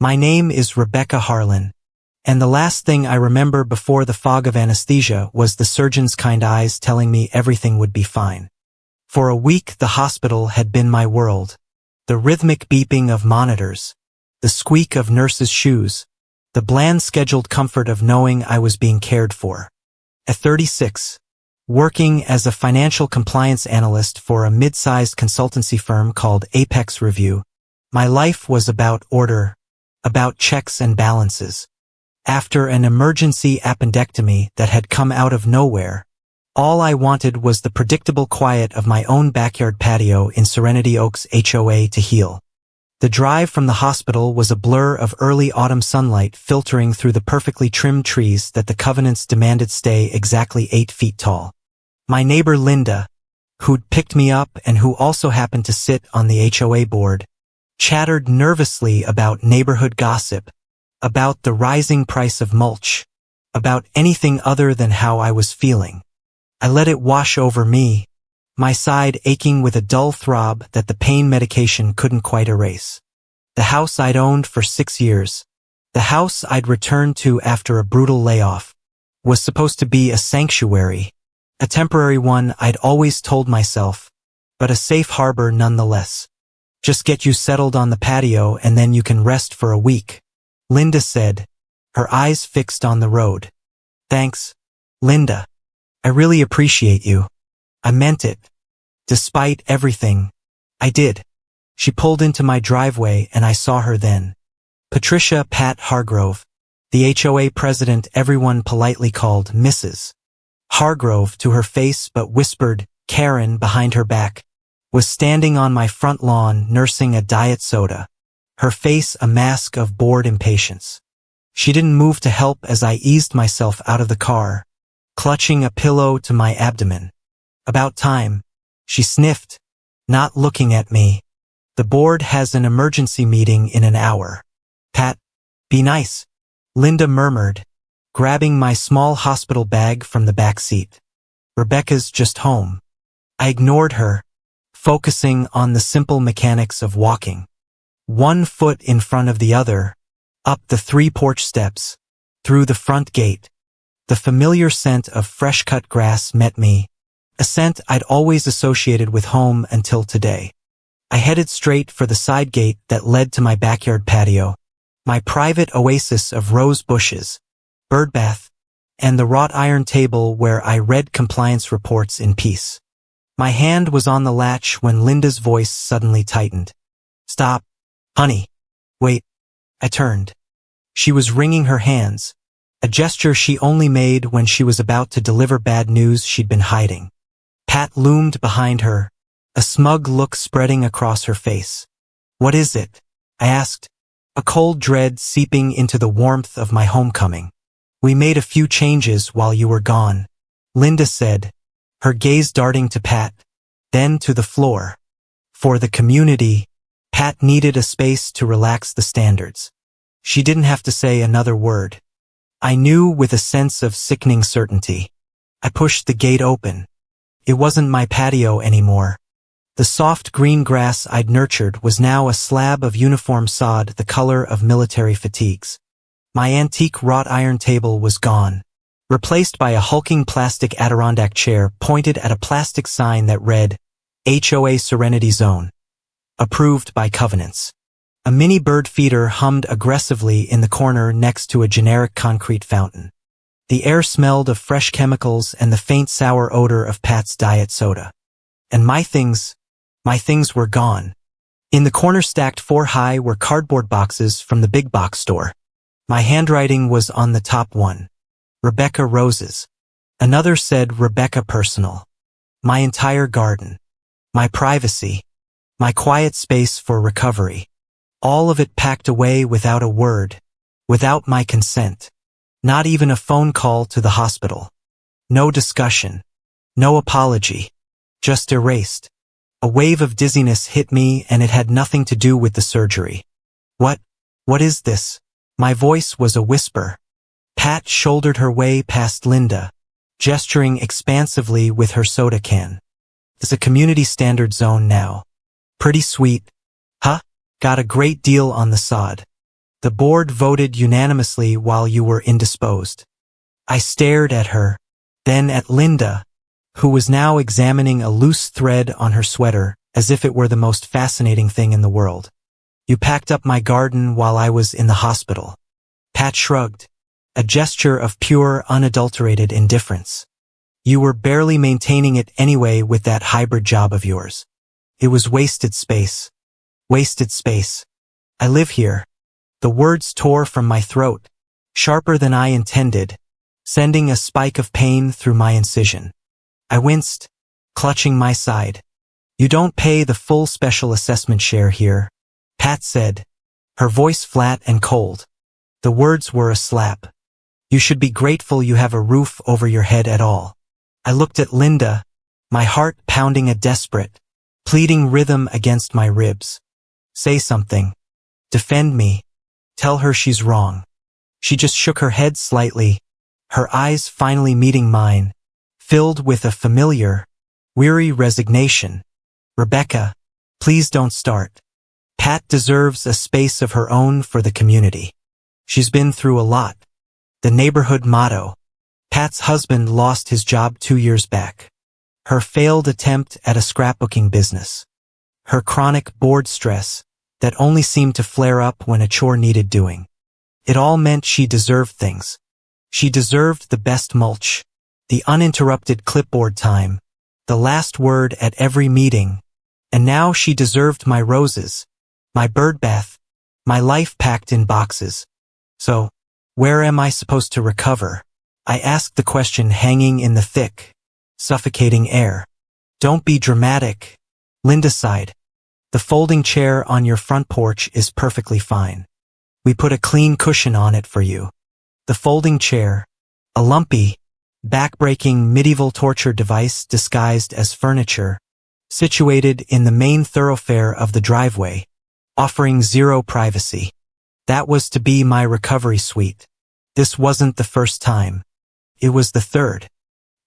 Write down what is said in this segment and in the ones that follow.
My name is Rebecca Harlan, and the last thing I remember before the fog of anesthesia was the surgeon's kind eyes telling me everything would be fine. For a week the hospital had been my world. The rhythmic beeping of monitors, the squeak of nurses' shoes, the bland scheduled comfort of knowing I was being cared for. At 36, working as a financial compliance analyst for a mid-sized consultancy firm called Apex Review, my life was about order, about checks and balances. After an emergency appendectomy that had come out of nowhere, all I wanted was the predictable quiet of my own backyard patio in Serenity Oaks HOA to heal. The drive from the hospital was a blur of early autumn sunlight filtering through the perfectly trimmed trees that the covenants demanded stay exactly 8 feet tall. My neighbor Linda, who'd picked me up and who also happened to sit on the HOA board, chattered nervously about neighborhood gossip, about the rising price of mulch, about anything other than how I was feeling. I let it wash over me, my side aching with a dull throb that the pain medication couldn't quite erase. The house I'd owned for 6 years, the house I'd returned to after a brutal layoff, was supposed to be a sanctuary, a temporary one I'd always told myself, but a safe harbor nonetheless. Just get you settled on the patio and then you can rest for a week, Linda said, her eyes fixed on the road. Thanks, Linda. I really appreciate you. I meant it. Despite everything, I did. She pulled into my driveway and I saw her then. Patricia Pat Hargrove, the HOA president everyone politely called Mrs. Hargrove to her face but whispered Karen behind her back, was standing on my front lawn nursing a diet soda, her face a mask of bored impatience. She didn't move to help as I eased myself out of the car, clutching a pillow to my abdomen. About time, she sniffed, not looking at me. The board has an emergency meeting in an hour. Pat, be nice, Linda murmured, grabbing my small hospital bag from the back seat. Rebecca's just home. I ignored her, focusing on the simple mechanics of walking. 1 foot in front of the other, up the 3 porch steps, through the front gate. The familiar scent of fresh-cut grass met me, a scent I'd always associated with home until today. I headed straight for the side gate that led to my backyard patio, my private oasis of rose bushes, birdbath, and the wrought iron table where I read compliance reports in peace. My hand was on the latch when Linda's voice suddenly tightened. Stop, honey. Wait. I turned. She was wringing her hands, a gesture she only made when she was about to deliver bad news she'd been hiding. Pat loomed behind her, a smug look spreading across her face. What is it? I asked, a cold dread seeping into the warmth of my homecoming. We made a few changes while you were gone, Linda said, her gaze darting to Pat, then to the floor. For the community, Pat needed a space to relax the standards. She didn't have to say another word. I knew with a sense of sickening certainty. I pushed the gate open. It wasn't my patio anymore. The soft green grass I'd nurtured was now a slab of uniform sod the color of military fatigues. My antique wrought iron table was gone, replaced by a hulking plastic Adirondack chair pointed at a plastic sign that read, HOA Serenity Zone. Approved by covenants. A mini bird feeder hummed aggressively in the corner next to a generic concrete fountain. The air smelled of fresh chemicals and the faint sour odor of Pat's diet soda. And my things were gone. In the corner stacked 4 high were cardboard boxes from the big box store. My handwriting was on the top one. Rebecca Roses. Another said Rebecca Personal. My entire garden. My privacy. My quiet space for recovery. All of it packed away without a word. Without my consent. Not even a phone call to the hospital. No discussion. No apology. Just erased. A wave of dizziness hit me and it had nothing to do with the surgery. What is this? My voice was a whisper. Pat shouldered her way past Linda, gesturing expansively with her soda can. It's a community standard zone now. Pretty sweet. Huh? Got a great deal on the sod. The board voted unanimously while you were indisposed. I stared at her, then at Linda, who was now examining a loose thread on her sweater as if it were the most fascinating thing in the world. You packed up my garden while I was in the hospital. Pat shrugged, a gesture of pure, unadulterated indifference. You were barely maintaining it anyway with that hybrid job of yours. It was wasted space. Wasted space. I live here. The words tore from my throat, sharper than I intended, sending a spike of pain through my incision. I winced, clutching my side. You don't pay the full special assessment share here, Pat said, her voice flat and cold. The words were a slap. You should be grateful you have a roof over your head at all. I looked at Linda, my heart pounding a desperate, pleading rhythm against my ribs. Say something. Defend me. Tell her she's wrong. She just shook her head slightly, her eyes finally meeting mine, filled with a familiar, weary resignation. Rebecca, please don't start. Pat deserves a space of her own for the community. She's been through a lot. The neighborhood motto. Pat's husband lost his job 2 years back. Her failed attempt at a scrapbooking business. Her chronic board stress that only seemed to flare up when a chore needed doing. It all meant she deserved things. She deserved the best mulch, the uninterrupted clipboard time, the last word at every meeting, and now she deserved my roses, my birdbath, my life packed in boxes. So, where am I supposed to recover? I asked the question hanging in the thick, suffocating air. Don't be dramatic, Linda sighed. The folding chair on your front porch is perfectly fine. We put a clean cushion on it for you. The folding chair, a lumpy, back-breaking medieval torture device disguised as furniture, situated in the main thoroughfare of the driveway, offering zero privacy. That was to be my recovery suite. This wasn't the first time. It was the third.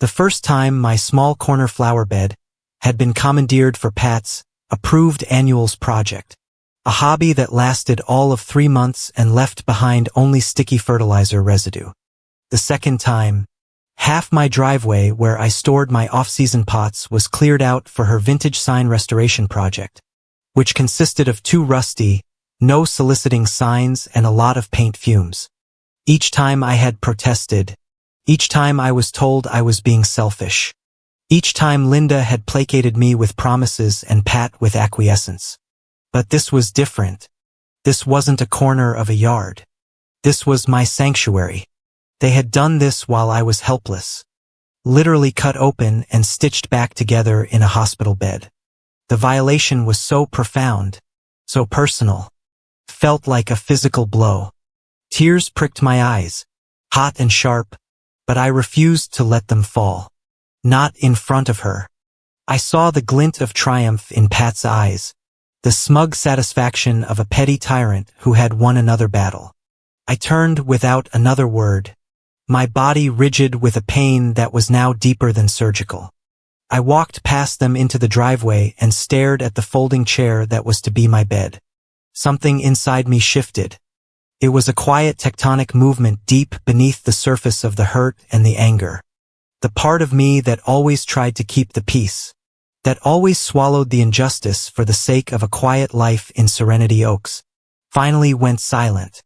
The first time my small corner flower bed had been commandeered for Pat's approved annuals project, a hobby that lasted all of 3 months and left behind only sticky fertilizer residue. The second time, half my driveway where I stored my off-season pots was cleared out for her vintage sign restoration project, which consisted of 2 rusty, no-soliciting signs and a lot of paint fumes. Each time I had protested. Each time I was told I was being selfish. Each time Linda had placated me with promises and Pat with acquiescence. But this was different. This wasn't a corner of a yard. This was my sanctuary. They had done this while I was helpless. Literally cut open and stitched back together in a hospital bed. The violation was so profound, so personal. Felt like a physical blow. Tears pricked my eyes, hot and sharp, but I refused to let them fall. Not in front of her. I saw the glint of triumph in Pat's eyes, the smug satisfaction of a petty tyrant who had won another battle. I turned without another word, my body rigid with a pain that was now deeper than surgical. I walked past them into the driveway and stared at the folding chair that was to be my bed. Something inside me shifted. It was a quiet tectonic movement deep beneath the surface of the hurt and the anger. The part of me that always tried to keep the peace, that always swallowed the injustice for the sake of a quiet life in Serenity Oaks, finally went silent.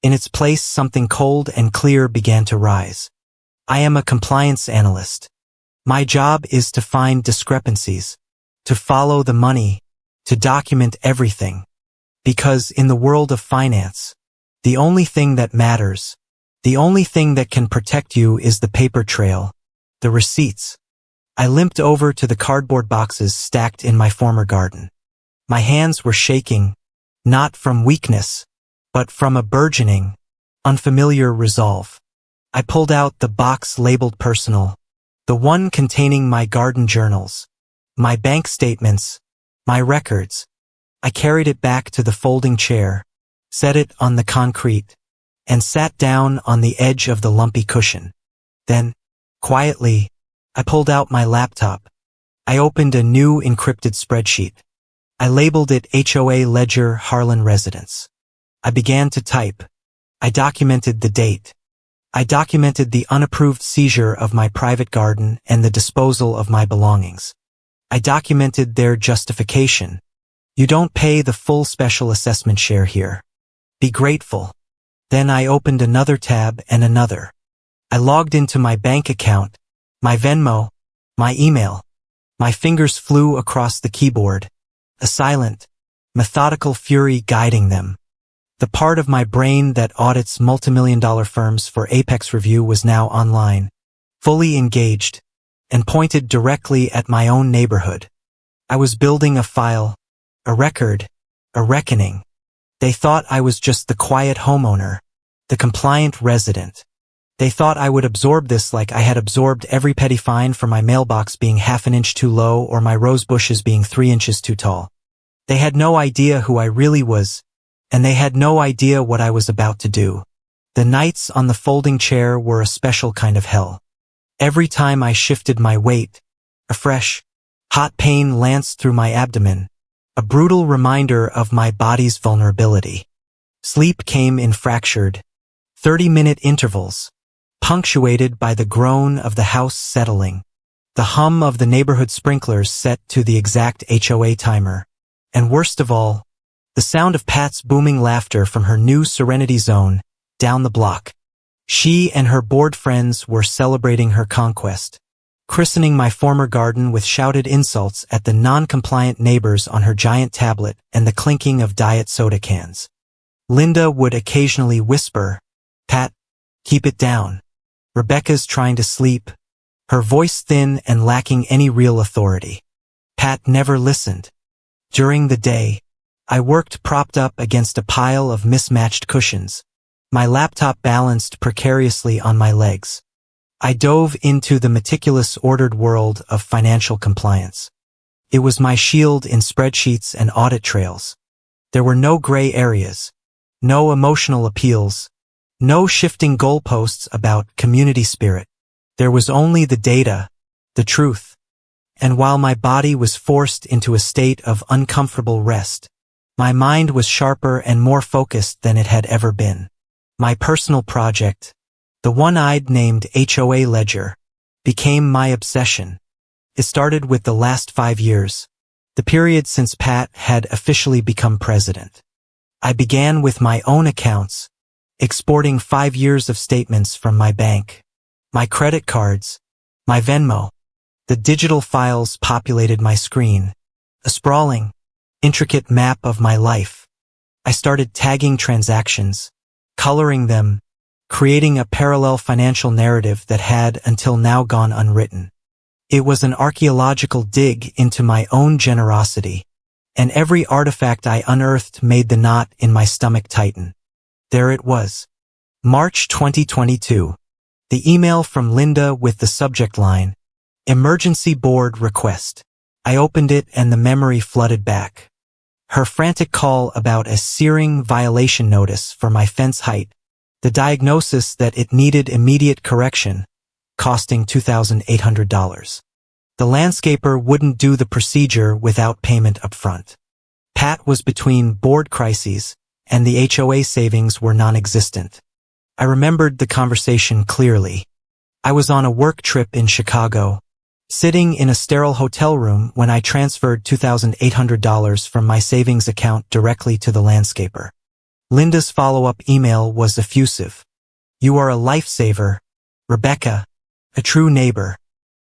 In its place, something cold and clear began to rise. I am a compliance analyst. My job is to find discrepancies, to follow the money, to document everything. Because in the world of finance, the only thing that matters, the only thing that can protect you is the paper trail, the receipts. I limped over to the cardboard boxes stacked in my former garden. My hands were shaking, not from weakness, but from a burgeoning, unfamiliar resolve. I pulled out the box labeled personal, the one containing my garden journals, my bank statements, my records. I carried it back to the folding chair, set it on the concrete, and sat down on the edge of the lumpy cushion. Then, quietly, I pulled out my laptop. I opened a new encrypted spreadsheet. I labeled it HOA Ledger Harlan Residence. I began to type. I documented the date. I documented the unapproved seizure of my private garden and the disposal of my belongings. I documented their justification. You don't pay the full special assessment share here. Be grateful. Then I opened another tab and another. I logged into my bank account, my Venmo, my email. My fingers flew across the keyboard, a silent, methodical fury guiding them. The part of my brain that audits multimillion-dollar firms for Apex Review was now online, fully engaged, and pointed directly at my own neighborhood. I was building a file, a record, a reckoning. They thought I was just the quiet homeowner, the compliant resident. They thought I would absorb this like I had absorbed every petty fine for my mailbox being half an inch too low or my rose bushes being 3 inches too tall. They had no idea who I really was, and they had no idea what I was about to do. The nights on the folding chair were a special kind of hell. Every time I shifted my weight, a fresh, hot pain lanced through my abdomen, a brutal reminder of my body's vulnerability. Sleep came in fractured, 30-minute intervals, punctuated by the groan of the house settling, the hum of the neighborhood sprinklers set to the exact HOA timer, and worst of all, the sound of Pat's booming laughter from her new Serenity Zone down the block. She and her bored friends were celebrating her conquest, christening my former garden with shouted insults at the non-compliant neighbors on her giant tablet and the clinking of diet soda cans. Linda would occasionally whisper, "Pat, keep it down. Rebecca's trying to sleep," her voice thin and lacking any real authority. Pat never listened. During the day, I worked propped up against a pile of mismatched cushions, my laptop balanced precariously on my legs. I dove into the meticulous ordered world of financial compliance. It was my shield in spreadsheets and audit trails. There were no gray areas, no emotional appeals, no shifting goalposts about community spirit. There was only the data, the truth. And while my body was forced into a state of uncomfortable rest, my mind was sharper and more focused than it had ever been. My personal project, the one I'd named HOA Ledger, became my obsession. It started with the last 5 years, the period since Pat had officially become president. I began with my own accounts, exporting 5 years of statements from my bank, my credit cards, my Venmo. The digital files populated my screen, a sprawling, intricate map of my life. I started tagging transactions, coloring them, creating a parallel financial narrative that had until now gone unwritten. It was an archaeological dig into my own generosity, and every artifact I unearthed made the knot in my stomach tighten. There it was. March 2022. The email from Linda with the subject line, "Emergency Board Request." I opened it and the memory flooded back. Her frantic call about a searing violation notice for my fence height, the diagnosis that it needed immediate correction, costing $2,800. The landscaper wouldn't do the procedure without payment upfront. Pat was between board crises, and the HOA savings were non-existent. I remembered the conversation clearly. I was on a work trip in Chicago, sitting in a sterile hotel room when I transferred $2,800 from my savings account directly to the landscaper. Linda's follow-up email was effusive. "You are a lifesaver, Rebecca, a true neighbor.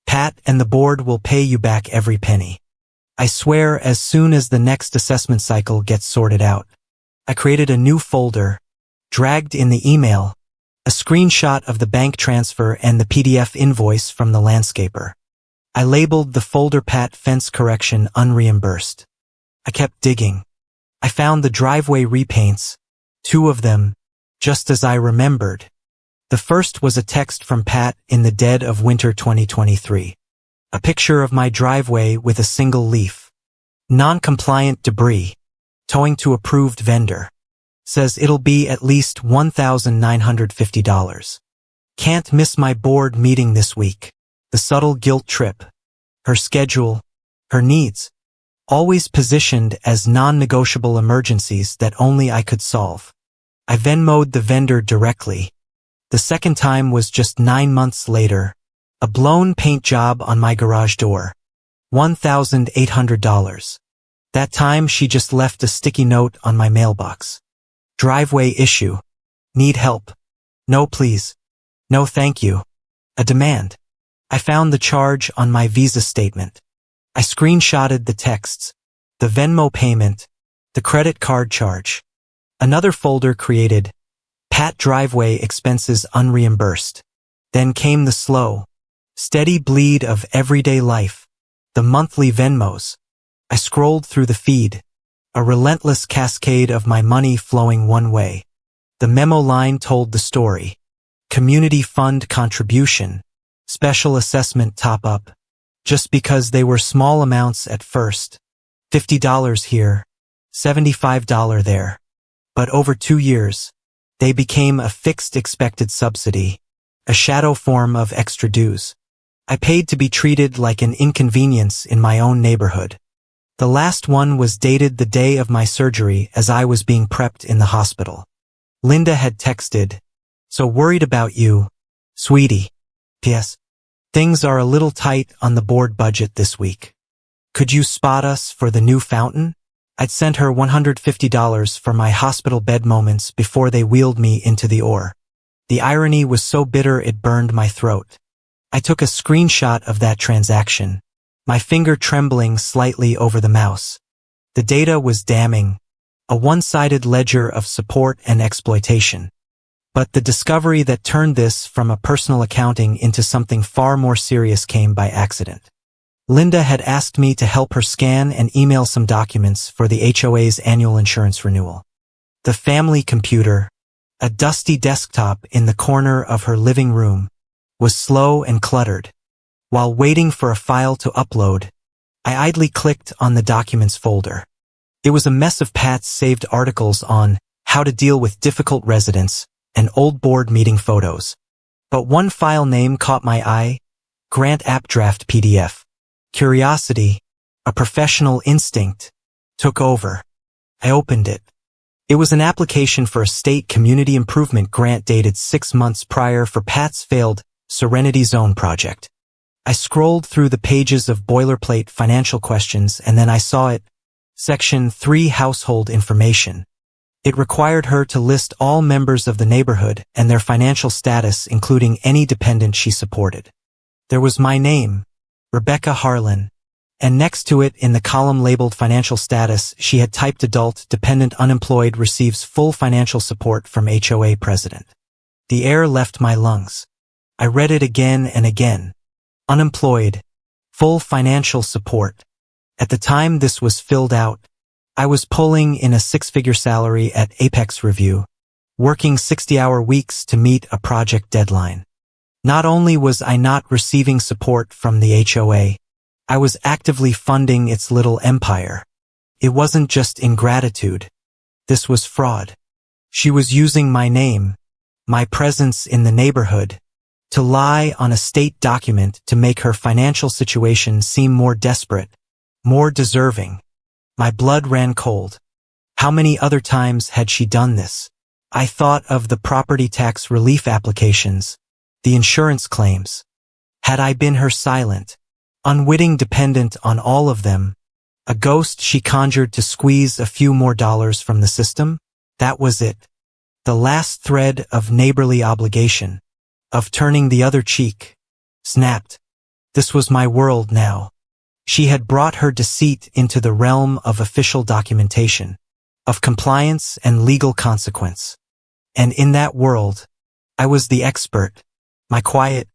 Pat and the board will pay you back every penny. I swear as soon as the next assessment cycle gets sorted out." I created a new folder, dragged in the email, a screenshot of the bank transfer and the PDF invoice from the landscaper. I labeled the folder Pat Fence Correction Unreimbursed. I kept digging. I found the driveway repaints, 2 of them, just as I remembered. The first was a text from Pat in the dead of winter 2023. A picture of my driveway with a single leaf. Non-compliant debris. Towing to approved vendor. Says it'll be at least $1,950. Can't miss my board meeting this week. The subtle guilt trip. Her schedule. Her needs. Always positioned as non-negotiable emergencies that only I could solve. I Venmo'd the vendor directly. The second time was just 9 months later. A blown paint job on my garage door. $1,800. That time she just left a sticky note on my mailbox. Driveway issue. Need help. No please. No thank you. A demand. I found the charge on my Visa statement. I screenshotted the texts. The Venmo payment. The credit card charge. Another folder created. Pat driveway expenses unreimbursed. Then came the slow, steady bleed of everyday life. The monthly Venmos. I scrolled through the feed. A relentless cascade of my money flowing one way. The memo line told the story. Community fund contribution. Special assessment top-up. Just because they were small amounts at first. $50 here. $75 there. But over 2 years, they became a fixed expected subsidy. A shadow form of extra dues. I paid to be treated like an inconvenience in my own neighborhood. The last one was dated the day of my surgery as I was being prepped in the hospital. Linda had texted, "So worried about you, sweetie. P.S. Things are a little tight on the board budget this week. Could you spot us for the new fountain?" I'd sent her $150 for my hospital bed moments before they wheeled me into the OR. The irony was so bitter it burned my throat. I took a screenshot of that transaction, my finger trembling slightly over the mouse. The data was damning, a one-sided ledger of support and exploitation. But the discovery that turned this from a personal accounting into something far more serious came by accident. Linda had asked me to help her scan and email some documents for the HOA's annual insurance renewal. The family computer, a dusty desktop in the corner of her living room, was slow and cluttered. While waiting for a file to upload, I idly clicked on the documents folder. It was a mess of Pat's saved articles on how to deal with difficult residents and old board meeting photos. But one file name caught my eye, Grant App Draft PDF. Curiosity, a professional instinct, took over. I opened it. It was an application for a state community improvement grant dated 6 months prior for Pat's failed Serenity Zone project. I scrolled through the pages of boilerplate financial questions and then I saw it, Section 3 Household Information. It required her to list all members of the neighborhood and their financial status, including any dependent she supported. There was my name, Rebecca Harlan, and next to it in the column labeled financial status, she had typed adult dependent unemployed receives full financial support from HOA president. The air left my lungs. I read it again and again. Unemployed, full financial support. At the time this was filled out, I was pulling in a 6-figure salary at Apex Review, working 60-hour weeks to meet a project deadline. Not only was I not receiving support from the HOA, I was actively funding its little empire. It wasn't just ingratitude. This was fraud. She was using my name, my presence in the neighborhood, to lie on a state document to make her financial situation seem more desperate, more deserving. My blood ran cold. How many other times had she done this? I thought of the property tax relief applications, the insurance claims. Had I been her silent, unwitting dependent on all of them, a ghost she conjured to squeeze a few more dollars from the system? That was it. The last thread of neighborly obligation, of turning the other cheek, snapped. This was my world now. She had brought her deceit into the realm of official documentation, of compliance and legal consequence. And in that world, I was the expert. My quiet,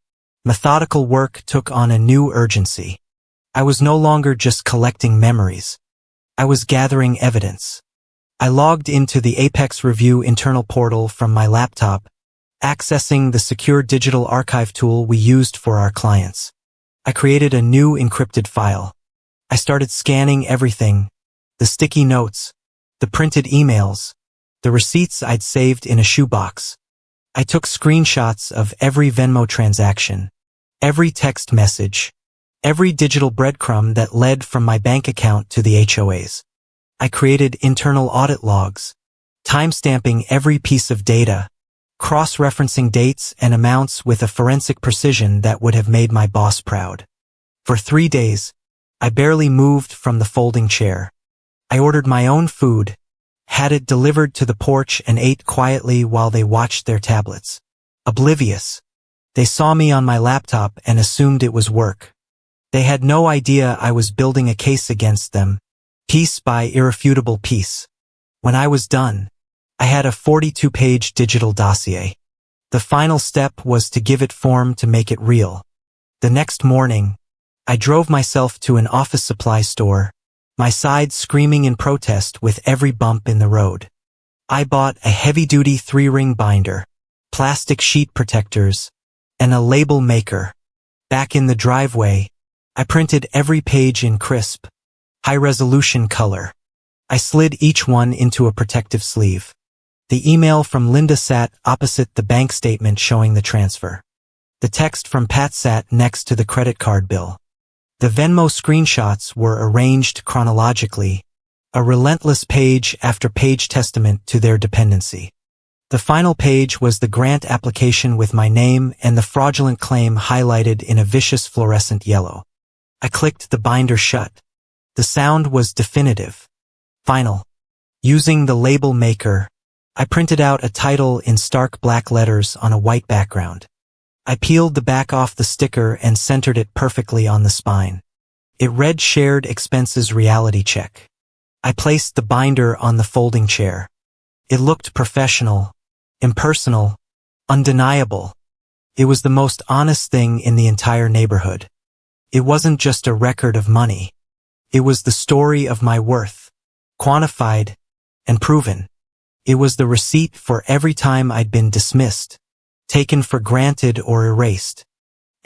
methodical work took on a new urgency. I was no longer just collecting memories. I was gathering evidence. I logged into the Apex Review internal portal from my laptop, accessing the secure digital archive tool we used for our clients. I created a new encrypted file. I started scanning everything, the sticky notes, the printed emails, the receipts I'd saved in a shoebox. I took screenshots of every Venmo transaction, every text message, every digital breadcrumb that led from my bank account to the HOA's. I created internal audit logs, timestamping every piece of data, cross-referencing dates and amounts with a forensic precision that would have made my boss proud. For 3 days, I barely moved from the folding chair. I ordered my own food, had it delivered to the porch and ate quietly while they watched their tablets. Oblivious. They saw me on my laptop and assumed it was work. They had no idea I was building a case against them, piece by irrefutable piece. When I was done, I had a 42-page digital dossier. The final step was to give it form to make it real. The next morning, I drove myself to an office supply store, my side screaming in protest with every bump in the road. I bought a heavy-duty 3-ring binder, plastic sheet protectors, and a label maker. Back in the driveway, I printed every page in crisp, high-resolution color. I slid each one into a protective sleeve. The email from Linda sat opposite the bank statement showing the transfer. The text from Pat sat next to the credit card bill. The Venmo screenshots were arranged chronologically, a relentless page after page testament to their dependency. The final page was the grant application with my name and the fraudulent claim highlighted in a vicious fluorescent yellow. I clicked the binder shut. The sound was definitive. Final. Using the label maker, I printed out a title in stark black letters on a white background. I peeled the back off the sticker and centered it perfectly on the spine. It read Shared Expenses Reality Check. I placed the binder on the folding chair. It looked professional, impersonal, undeniable. It was the most honest thing in the entire neighborhood. It wasn't just a record of money. It was the story of my worth, quantified and proven. It was the receipt for every time I'd been dismissed, taken for granted or erased.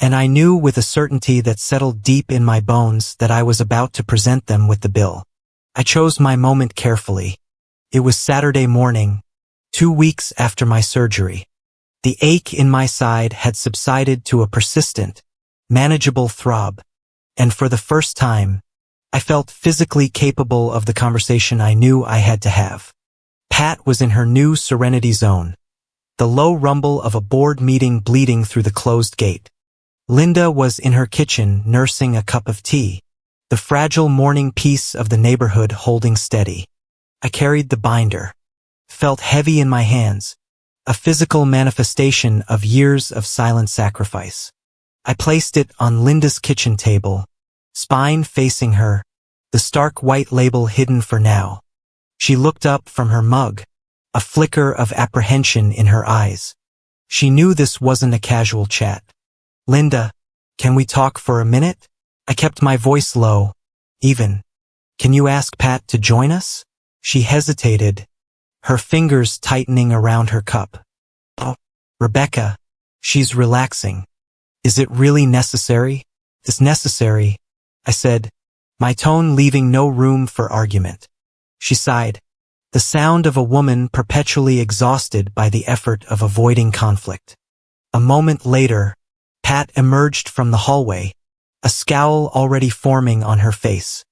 And I knew with a certainty that settled deep in my bones that I was about to present them with the bill. I chose my moment carefully. It was Saturday morning, 2 weeks after my surgery. The ache in my side had subsided to a persistent, manageable throb, and for the first time, I felt physically capable of the conversation I knew I had to have. Pat was in her new serenity zone, the low rumble of a board meeting bleeding through the closed gate. Linda was in her kitchen nursing a cup of tea, the fragile morning peace of the neighborhood holding steady. I carried the binder, felt heavy in my hands, a physical manifestation of years of silent sacrifice. I placed it on Linda's kitchen table, spine facing her, the stark white label hidden for now. She looked up from her mug, a flicker of apprehension in her eyes. She knew this wasn't a casual chat. Linda, can we talk for a minute? I kept my voice low, even. Can you ask Pat to join us? She hesitated, her fingers tightening around her cup. Oh, Rebecca, she's relaxing. Is it really necessary? It's necessary, I said, my tone leaving no room for argument. She sighed, the sound of a woman perpetually exhausted by the effort of avoiding conflict. A moment later, Pat emerged from the hallway, a scowl already forming on her face.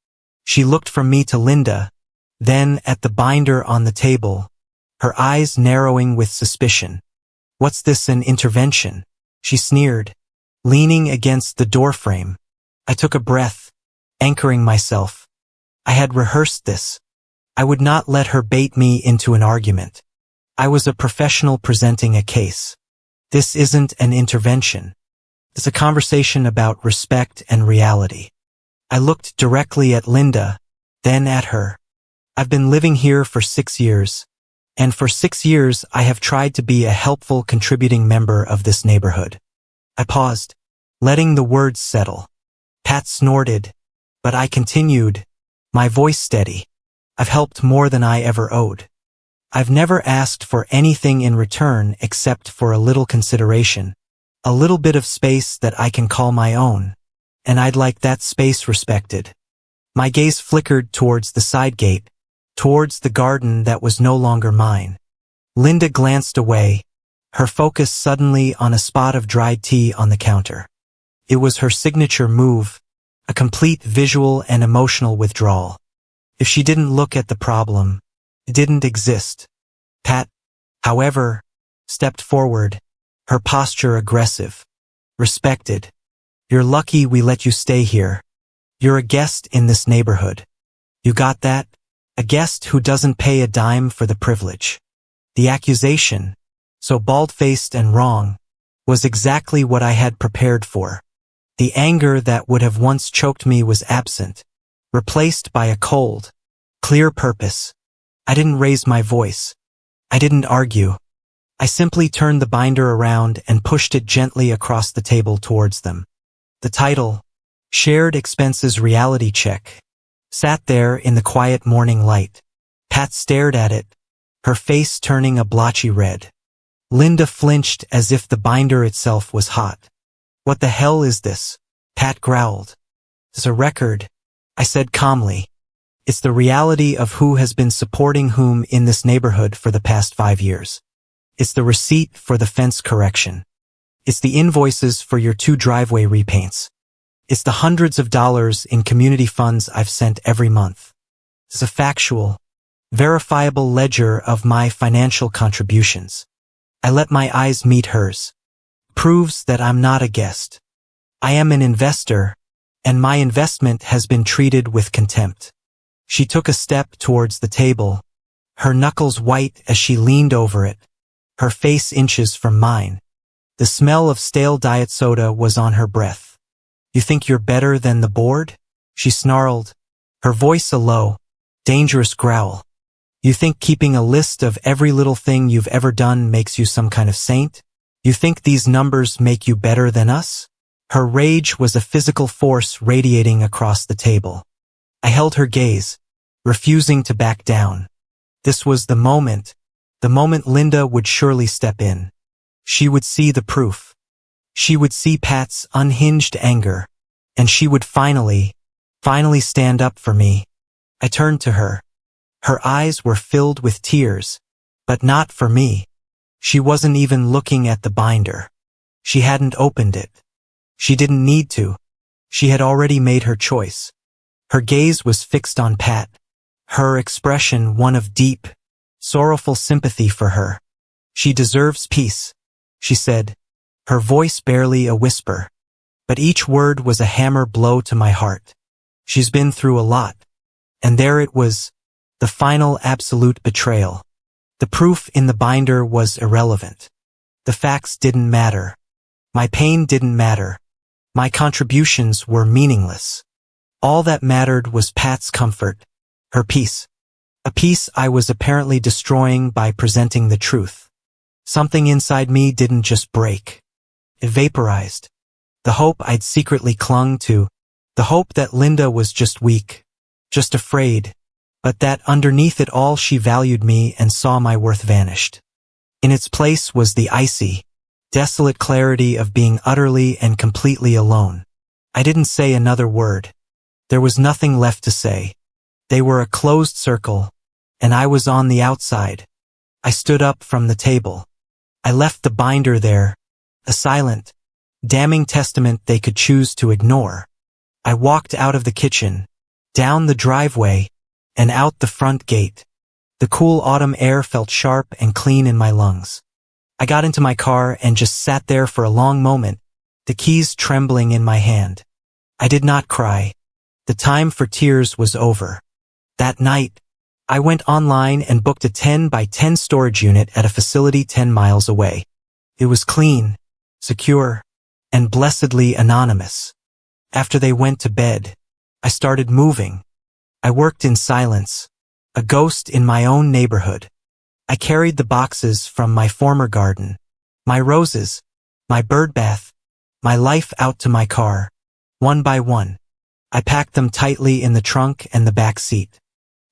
She looked from me to Linda, then at the binder on the table, her eyes narrowing with suspicion. What's this, an intervention? She sneered, leaning against the doorframe. I took a breath, anchoring myself. I had rehearsed this. I would not let her bait me into an argument. I was a professional presenting a case. This isn't an intervention. It's a conversation about respect and reality. I looked directly at Linda, then at her. I've been living here for 6 years, and for 6 years I have tried to be a helpful contributing member of this neighborhood. I paused, letting the words settle. Pat snorted, but I continued, my voice steady. I've helped more than I ever owed. I've never asked for anything in return except for a little consideration, a little bit of space that I can call my own, and I'd like that space respected. My gaze flickered towards the side gate, towards the garden that was no longer mine. Linda glanced away, her focus suddenly on a spot of dried tea on the counter. It was her signature move, a complete visual and emotional withdrawal. If she didn't look at the problem, it didn't exist. Pat, however, stepped forward, her posture aggressive. Respected. You're lucky we let you stay here. You're a guest in this neighborhood. You got that? A guest who doesn't pay a dime for the privilege. The accusation, so bald-faced and wrong, was exactly what I had prepared for. The anger that would have once choked me was absent, replaced by a cold, clear purpose. I didn't raise my voice. I didn't argue. I simply turned the binder around and pushed it gently across the table towards them. The title, Shared Expenses Reality Check, sat there in the quiet morning light. Pat stared at it, her face turning a blotchy red. Linda flinched as if the binder itself was hot. What the hell is this? Pat growled. It's a record, I said calmly. It's the reality of who has been supporting whom in this neighborhood for the past 5 years. It's the receipt for the fence correction. It's the invoices for your 2 driveway repaints. It's the hundreds of dollars in community funds I've sent every month. It's a factual, verifiable ledger of my financial contributions. I let my eyes meet hers. Proves that I'm not a guest. I am an investor, and my investment has been treated with contempt. She took a step towards the table, her knuckles white as she leaned over it, her face inches from mine. The smell of stale diet soda was on her breath. You think you're better than the board? She snarled, her voice a low, dangerous growl. You think keeping a list of every little thing you've ever done makes you some kind of saint? You think these numbers make you better than us? Her rage was a physical force radiating across the table. I held her gaze, refusing to back down. This was the moment Linda would surely step in. She would see the proof. She would see Pat's unhinged anger, and she would finally stand up for me. I turned to her. Her eyes were filled with tears, but not for me. She wasn't even looking at the binder. She hadn't opened it. She didn't need to. She had already made her choice. Her gaze was fixed on Pat, her expression one of deep, sorrowful sympathy for her. She deserves peace, she said, her voice barely a whisper. But each word was a hammer blow to my heart. She's been through a lot. And there it was, the final absolute betrayal. The proof in the binder was irrelevant. The facts didn't matter. My pain didn't matter. My contributions were meaningless. All that mattered was Pat's comfort, her peace. A peace I was apparently destroying by presenting the truth. Something inside me didn't just break. It vaporized. The hope I'd secretly clung to, the hope that Linda was just weak, just afraid, but that underneath it all she valued me and saw my worth vanished. In its place was the icy, desolate clarity of being utterly and completely alone. I didn't say another word. There was nothing left to say. They were a closed circle, and I was on the outside. I stood up from the table. I left the binder there, a silent, damning testament they could choose to ignore. I walked out of the kitchen, down the driveway, and out the front gate. The cool autumn air felt sharp and clean in my lungs. I got into my car and just sat there for a long moment, the keys trembling in my hand. I did not cry. The time for tears was over. That night, I went online and booked a 10 by 10 storage unit at a facility 10 miles away. It was clean, secure, and blessedly anonymous. After they went to bed, I started moving. I worked in silence, a ghost in my own neighborhood. I carried the boxes from my former garden, my roses, my birdbath, my life out to my car, one by one. I packed them tightly in the trunk and the back seat.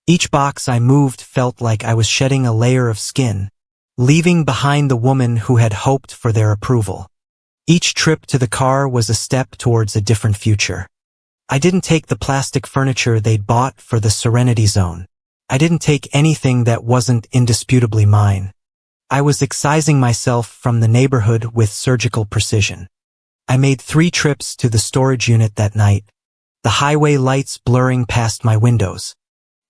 Each box I moved felt like I was shedding a layer of skin, leaving behind the woman who had hoped for their approval. Each trip to the car was a step towards a different future. I didn't take the plastic furniture they'd bought for the Serenity Zone. I didn't take anything that wasn't indisputably mine. I was excising myself from the neighborhood with surgical precision. I made 3 trips to the storage unit that night, the highway lights blurring past my windows.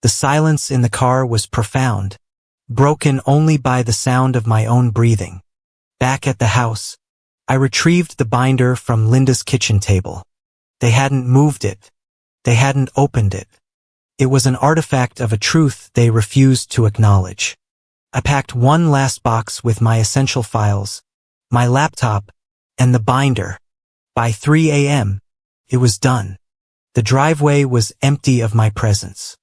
The silence in the car was profound, broken only by the sound of my own breathing. Back at the house, I retrieved the binder from Linda's kitchen table. They hadn't moved it. They hadn't opened it. It was an artifact of a truth they refused to acknowledge. I packed one last box with my essential files, my laptop, and the binder. By 3 a.m., it was done. The driveway was empty of my presence.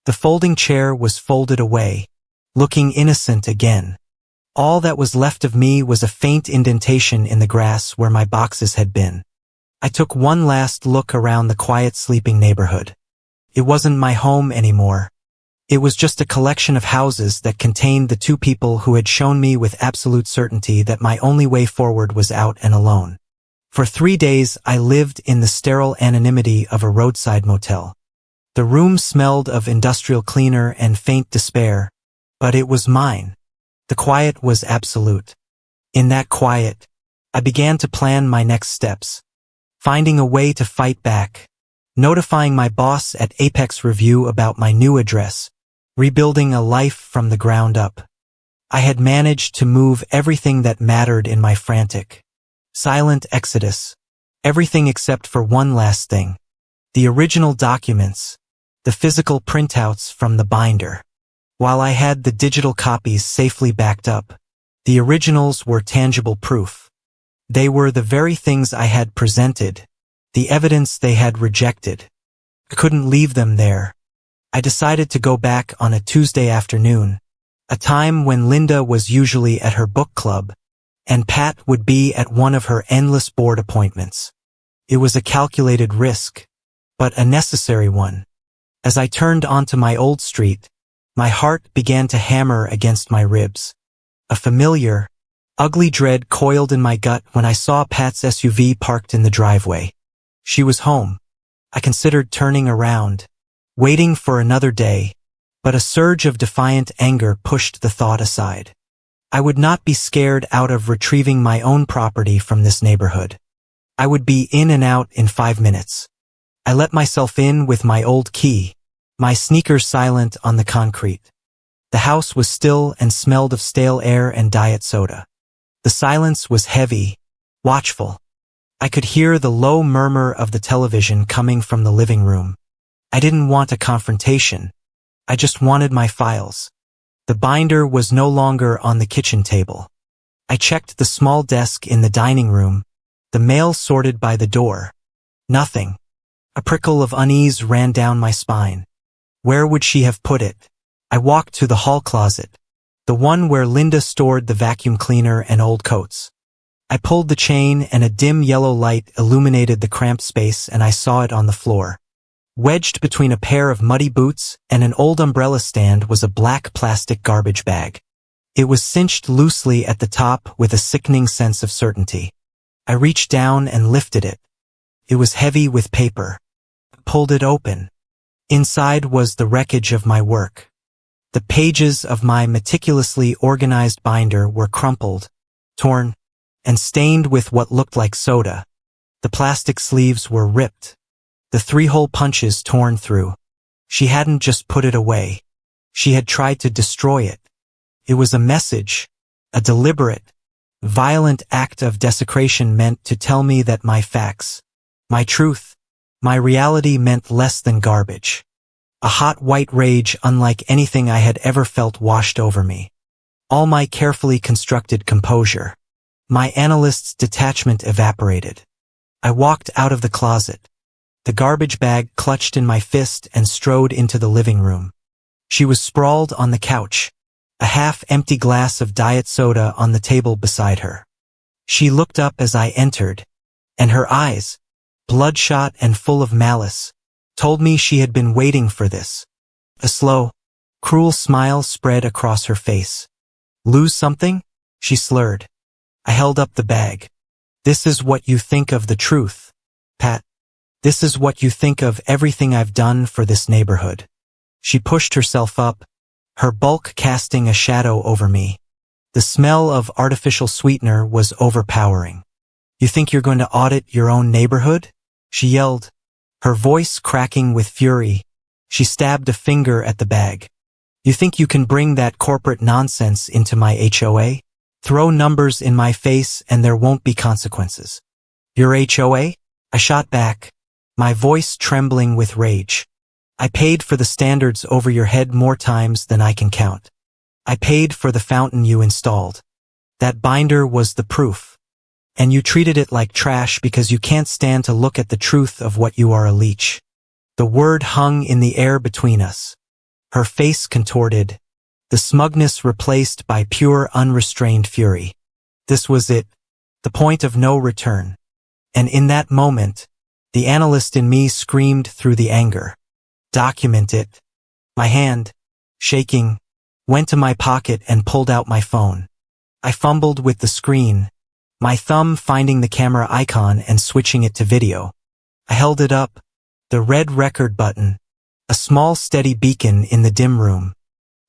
The folding chair was folded away, looking innocent again. All that was left of me was a faint indentation in the grass where my boxes had been. I took one last look around the quiet sleeping neighborhood. It wasn't my home anymore. It was just a collection of houses that contained the two people who had shown me with absolute certainty that my only way forward was out and alone. For 3 days I lived in the sterile anonymity of a roadside motel. The room smelled of industrial cleaner and faint despair, but it was mine. The quiet was absolute. In that quiet, I began to plan my next steps, finding a way to fight back, notifying my boss at Apex Review about my new address, rebuilding a life from the ground up. I had managed to move everything that mattered in my frantic, silent exodus, everything except for one last thing. The original documents, the physical printouts from the binder. While I had the digital copies safely backed up, the originals were tangible proof. They were the very things I had presented, the evidence they had rejected. I couldn't leave them there. I decided to go back on a Tuesday afternoon, a time when Linda was usually at her book club, and Pat would be at one of her endless board appointments. It was a calculated risk, but a necessary one. As I turned onto my old street, my heart began to hammer against my ribs. A familiar, ugly dread coiled in my gut when I saw Pat's SUV parked in the driveway. She was home. I considered turning around, waiting for another day, but a surge of defiant anger pushed the thought aside. I would not be scared out of retrieving my own property from this neighborhood. I would be in and out in 5 minutes. I let myself in with my old key, my sneakers silent on the concrete. The house was still and smelled of stale air and diet soda. The silence was heavy, watchful. I could hear the low murmur of the television coming from the living room. I didn't want a confrontation. I just wanted my files. The binder was no longer on the kitchen table. I checked the small desk in the dining room, the mail sorted by the door. Nothing. A prickle of unease ran down my spine. Where would she have put it? I walked to the hall closet, the one where Linda stored the vacuum cleaner and old coats. I pulled the chain and a dim yellow light illuminated the cramped space and I saw it on the floor. Wedged between a pair of muddy boots and an old umbrella stand was a black plastic garbage bag. It was cinched loosely at the top with a sickening sense of certainty. I reached down and lifted it. It was heavy with paper. I pulled it open. Inside was the wreckage of my work. The pages of my meticulously organized binder were crumpled, torn, and stained with what looked like soda. The plastic sleeves were ripped. The 3-hole punches torn through. She hadn't just put it away. She had tried to destroy it. It was a message, a deliberate, violent act of desecration meant to tell me that my facts, my truth, my reality meant less than garbage. A hot white rage unlike anything I had ever felt washed over me. All my carefully constructed composure, my analyst's detachment evaporated. I walked out of the closet. The garbage bag clutched in my fist and strode into the living room. She was sprawled on the couch, a half-empty glass of diet soda on the table beside her. She looked up as I entered, and her eyes, bloodshot and full of malice, told me she had been waiting for this. A slow, cruel smile spread across her face. "Lose something?" she slurred. I held up the bag. "This is what you think of the truth, Pat. This is what you think of everything I've done for this neighborhood." She pushed herself up, her bulk casting a shadow over me. The smell of artificial sweetener was overpowering. "You think you're going to audit your own neighborhood?" she yelled, her voice cracking with fury. She stabbed a finger at the bag. You think you can bring that corporate nonsense into my HOA? Throw numbers in my face and there won't be consequences. Your HOA? I shot back, my voice trembling with rage. I paid for the standards over your head more times than I can count. I paid for the fountain you installed. That binder was the proof. And you treated it like trash because you can't stand to look at the truth of what you are, a leech. The word hung in the air between us. Her face contorted, the smugness replaced by pure unrestrained fury. This was it, the point of no return. And in that moment, the analyst in me screamed through the anger. Document it. My hand, shaking, went to my pocket and pulled out my phone. I fumbled with the screen, my thumb finding the camera icon and switching it to video. I held it up, the red record button, a small steady beacon in the dim room.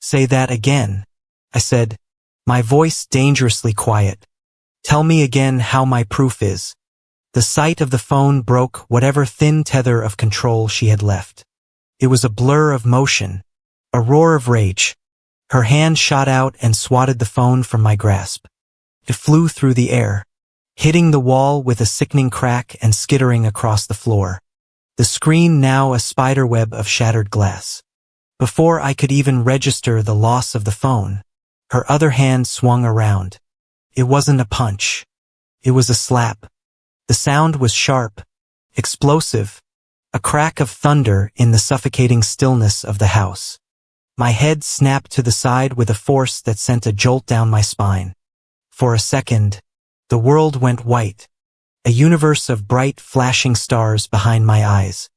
Say that again, I said, my voice dangerously quiet. Tell me again how my proof is. The sight of the phone broke whatever thin tether of control she had left. It was a blur of motion, a roar of rage. Her hand shot out and swatted the phone from my grasp. It flew through the air, hitting the wall with a sickening crack and skittering across the floor. The screen now a spiderweb of shattered glass. Before I could even register the loss of the phone, her other hand swung around. It wasn't a punch. It was a slap. The sound was sharp, explosive, a crack of thunder in the suffocating stillness of the house. My head snapped to the side with a force that sent a jolt down my spine. For a second, the world went white, a universe of bright, flashing stars behind my eyes.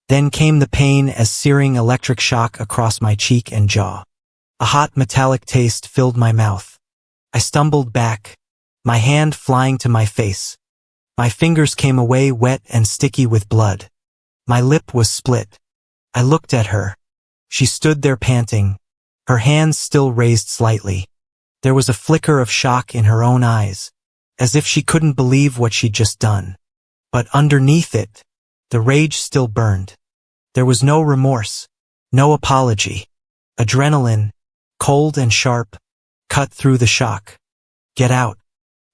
Then came the pain as searing electric shock across my cheek and jaw. A hot metallic taste filled my mouth. I stumbled back, my hand flying to my face. My fingers came away wet and sticky with blood. My lip was split. I looked at her. She stood there panting, her hands still raised slightly. There was a flicker of shock in her own eyes, as if she couldn't believe what she'd just done. But underneath it, the rage still burned. There was no remorse, no apology. Adrenaline, cold and sharp, cut through the shock. Get out.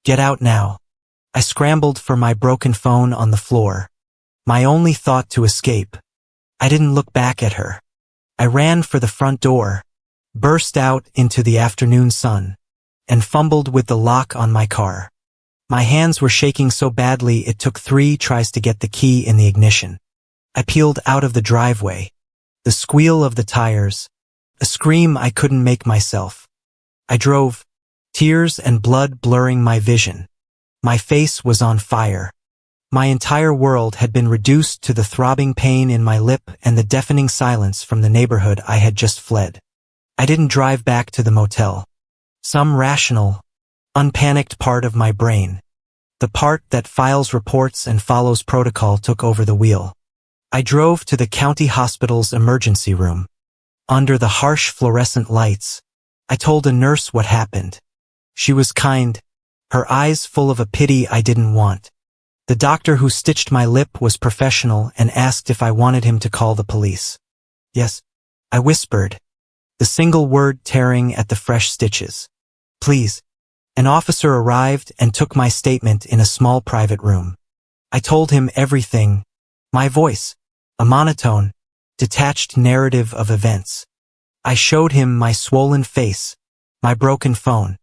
Get out now. I scrambled for my broken phone on the floor, my only thought to escape. I didn't look back at her. I ran for the front door, burst out into the afternoon sun, and fumbled with the lock on my car. My hands were shaking so badly it took 3 tries to get the key in the ignition. I peeled out of the driveway, the squeal of the tires, a scream I couldn't make myself. I drove, tears and blood blurring my vision. My face was on fire. My entire world had been reduced to the throbbing pain in my lip and the deafening silence from the neighborhood I had just fled. I didn't drive back to the motel. Some rational, unpanicked part of my brain, the part that files reports and follows protocol, took over the wheel. I drove to the county hospital's emergency room. Under the harsh fluorescent lights, I told a nurse what happened. She was kind, her eyes full of a pity I didn't want. The doctor who stitched my lip was professional and asked if I wanted him to call the police. Yes, I whispered, the single word tearing at the fresh stitches. Please. An officer arrived and took my statement in a small private room. I told him everything, my voice, a monotone, detached narrative of events. I showed him my swollen face, my broken phone.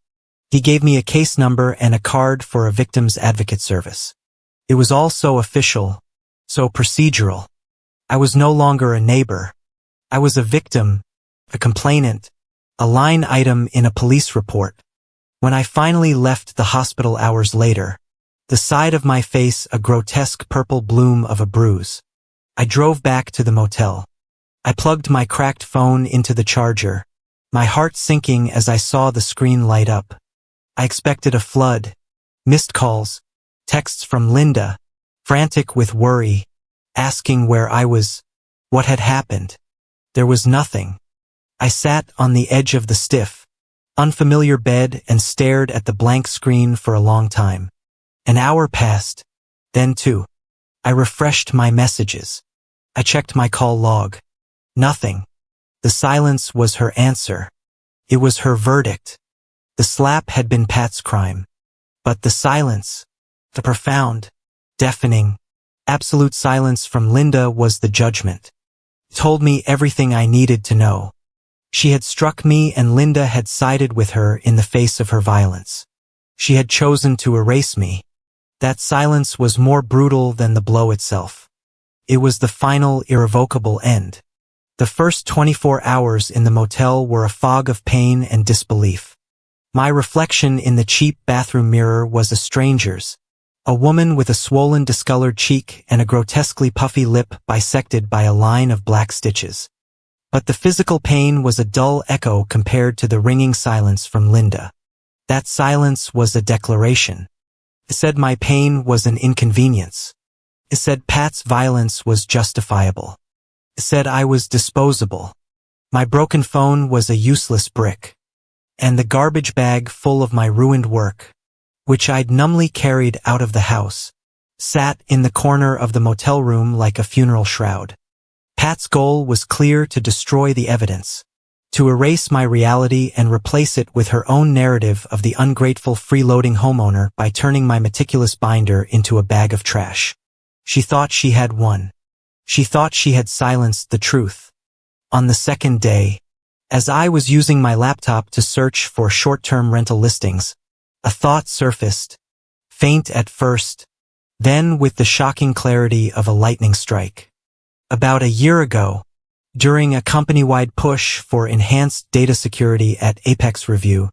He gave me a case number and a card for a victim's advocate service. It was all so official, so procedural. I was no longer a neighbor. I was a victim, a complainant, a line item in a police report. When I finally left the hospital hours later, the side of my face a grotesque purple bloom of a bruise. I drove back to the motel. I plugged my cracked phone into the charger, my heart sinking as I saw the screen light up. I expected a flood, missed calls, texts from Linda, frantic with worry, asking where I was, what had happened. There was nothing. I sat on the edge of the stiff, unfamiliar bed and stared at the blank screen for a long time. An hour passed, then 2. I refreshed my messages. I checked my call log. Nothing. The silence was her answer. It was her verdict. The slap had been Pat's crime. But the silence, the profound, deafening, absolute silence from Linda was the judgment. It told me everything I needed to know. She had struck me and Linda had sided with her in the face of her violence. She had chosen to erase me. That silence was more brutal than the blow itself. It was the final, irrevocable end. The first 24 hours in the motel were a fog of pain and disbelief. My reflection in the cheap bathroom mirror was a stranger's, a woman with a swollen, discolored cheek and a grotesquely puffy lip bisected by a line of black stitches. But the physical pain was a dull echo compared to the ringing silence from Linda. That silence was a declaration. It said my pain was an inconvenience. It said Pat's violence was justifiable. It said I was disposable. My broken phone was a useless brick. And the garbage bag full of my ruined work, which I'd numbly carried out of the house, sat in the corner of the motel room like a funeral shroud. Pat's goal was clear: to destroy the evidence, to erase my reality and replace it with her own narrative of the ungrateful freeloading homeowner by turning my meticulous binder into a bag of trash. She thought she had won. She thought she had silenced the truth. On the second day, as I was using my laptop to search for short-term rental listings, a thought surfaced, faint at first, then with the shocking clarity of a lightning strike. About a year ago, during a company-wide push for enhanced data security at Apex Review,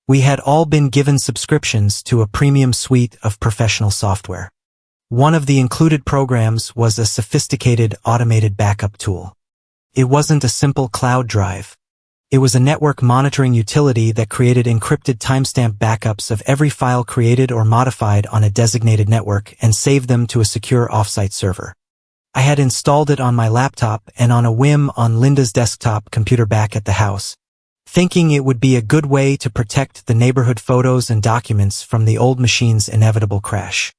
we had all been given subscriptions to a premium suite of professional software. One of the included programs was a sophisticated automated backup tool. It wasn't a simple cloud drive. It was a network monitoring utility that created encrypted timestamp backups of every file created or modified on a designated network and saved them to a secure offsite server. I had installed it on my laptop and on a whim on Linda's desktop computer back at the house, thinking it would be a good way to protect the neighborhood photos and documents from the old machine's inevitable crash.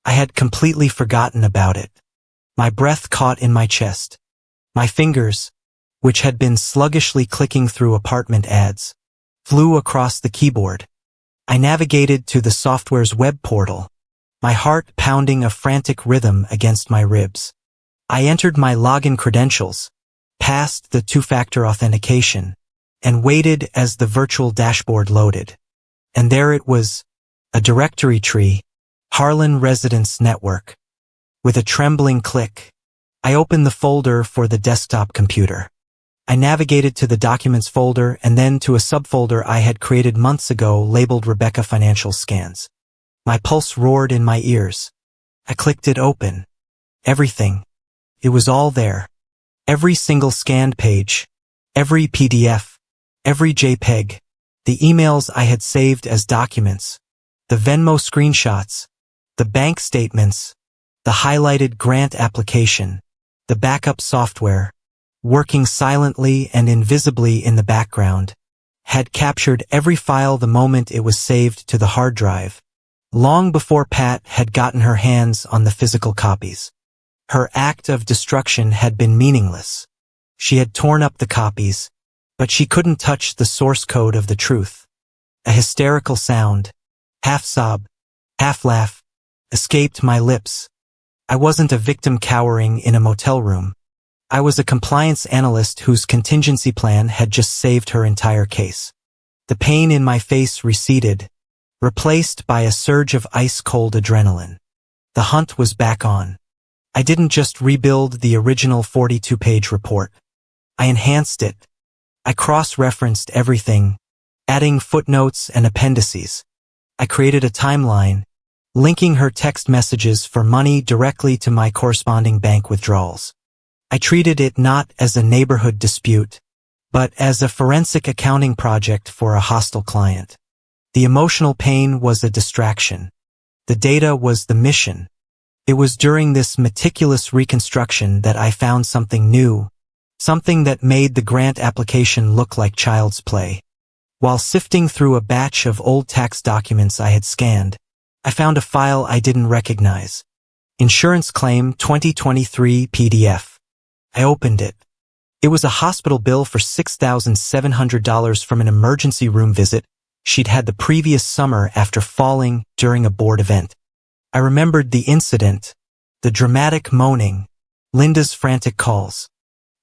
I had completely forgotten about it. My breath caught in my chest. My fingers, which had been sluggishly clicking through apartment ads, flew across the keyboard. I navigated to the software's web portal, my heart pounding a frantic rhythm against my ribs. I entered my login credentials, passed the two-factor authentication, and waited as the virtual dashboard loaded. And there it was, a directory tree, Harlan Residence Network. With a trembling click, I opened the folder for the desktop computer. I navigated to the Documents folder and then to a subfolder I had created months ago labeled Rebecca Financial Scans. My pulse roared in my ears. I clicked it open. Everything. It was all there. Every single scanned page. Every PDF. Every JPEG. The emails I had saved as documents. The Venmo screenshots. The bank statements. The highlighted grant application. The backup software, working silently and invisibly in the background, had captured every file the moment it was saved to the hard drive, long before Pat had gotten her hands on the physical copies. Her act of destruction had been meaningless. She had torn up the copies, but she couldn't touch the source code of the truth. A hysterical sound, half sob, half laugh, escaped my lips. I wasn't a victim cowering in a motel room. I was a compliance analyst whose contingency plan had just saved her entire case. The pain in my face receded, replaced by a surge of ice-cold adrenaline. The hunt was back on. I didn't just rebuild the original 42-page report. I enhanced it. I cross-referenced everything, adding footnotes and appendices. I created a timeline, linking her text messages for money directly to my corresponding bank withdrawals. I treated it not as a neighborhood dispute, but as a forensic accounting project for a hostile client. The emotional pain was a distraction. The data was the mission. It was during this meticulous reconstruction that I found something new, something that made the grant application look like child's play. While sifting through a batch of old tax documents I had scanned, I found a file I didn't recognize. Insurance Claim 2023 PDF. I opened it. It was a hospital bill for $6,700 from an emergency room visit she'd had the previous summer after falling during a board event. I remembered the incident, the dramatic moaning, Linda's frantic calls.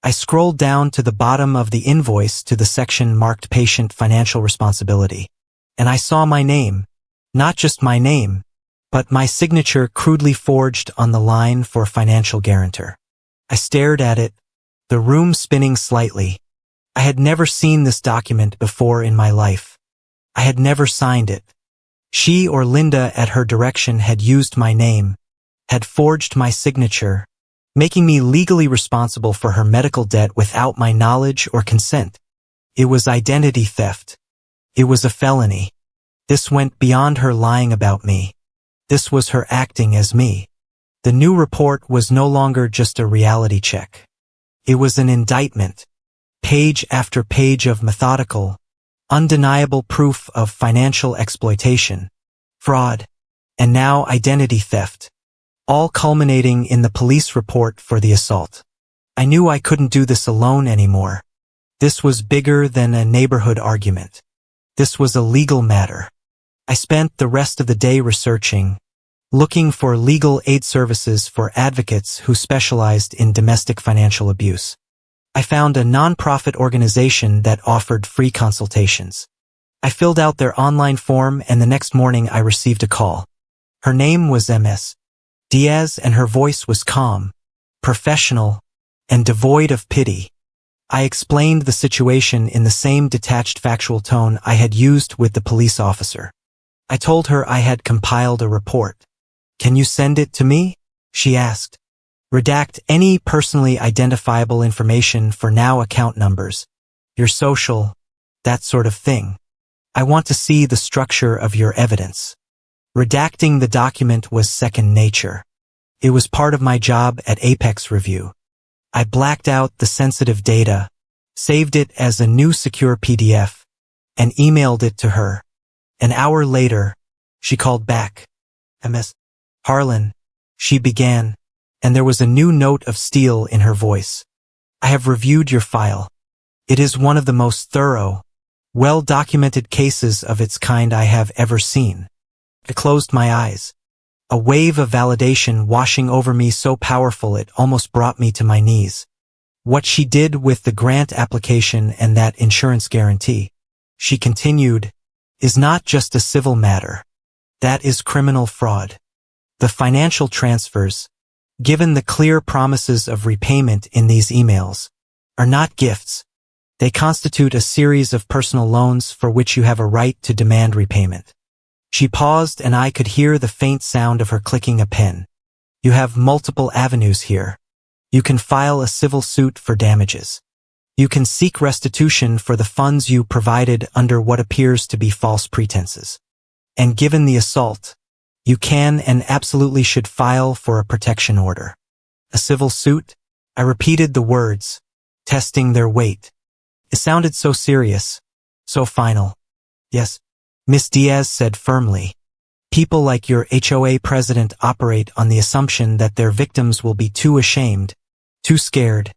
I scrolled down to the bottom of the invoice to the section marked Patient Financial Responsibility, and I saw my name, not just my name, but my signature crudely forged on the line for financial guarantor. I stared at it, the room spinning slightly. I had never seen this document before in my life. I had never signed it. She or Linda at her direction had used my name, had forged my signature, making me legally responsible for her medical debt without my knowledge or consent. It was identity theft. It was a felony. This went beyond her lying about me. This was her acting as me. The new report was no longer just a reality check. It was an indictment, page after page of methodical, undeniable proof of financial exploitation, fraud, and now identity theft, all culminating in the police report for the assault. I knew I couldn't do this alone anymore. This was bigger than a neighborhood argument. This was a legal matter. I spent the rest of the day researching, looking for legal aid services for advocates who specialized in domestic financial abuse. I found a nonprofit organization that offered free consultations. I filled out their online form, and the next morning I received a call. Her name was Ms. Diaz, and her voice was calm, professional, and devoid of pity. I explained the situation in the same detached factual tone I had used with the police officer. I told her I had compiled a report. "Can you send it to me?" she asked. "Redact any personally identifiable information for now, account numbers, your social, that sort of thing. I want to see the structure of your evidence." Redacting the document was second nature. It was part of my job at Apex Review. I blacked out the sensitive data, saved it as a new secure PDF, and emailed it to her. An hour later, she called back. "Ms. Harlan," she began, and there was a new note of steel in her voice. "I have reviewed your file. It is one of the most thorough, well-documented cases of its kind I have ever seen." I closed my eyes. A wave of validation washing over me so powerful it almost brought me to my knees. What she did with the grant application and that insurance guarantee, she continued, is not just a civil matter. That is criminal fraud. The financial transfers, given the clear promises of repayment in these emails, are not gifts. They constitute a series of personal loans for which you have a right to demand repayment. She paused, and I could hear the faint sound of her clicking a pen. "You have multiple avenues here. You can file a civil suit for damages. You can seek restitution for the funds you provided under what appears to be false pretenses. And given the assault, you can and absolutely should file for a protection order." A civil suit? I repeated the words, testing their weight. It sounded so serious, so final. "Yes," Miss Diaz said firmly. "People like your HOA president operate on the assumption that their victims will be too ashamed, too scared,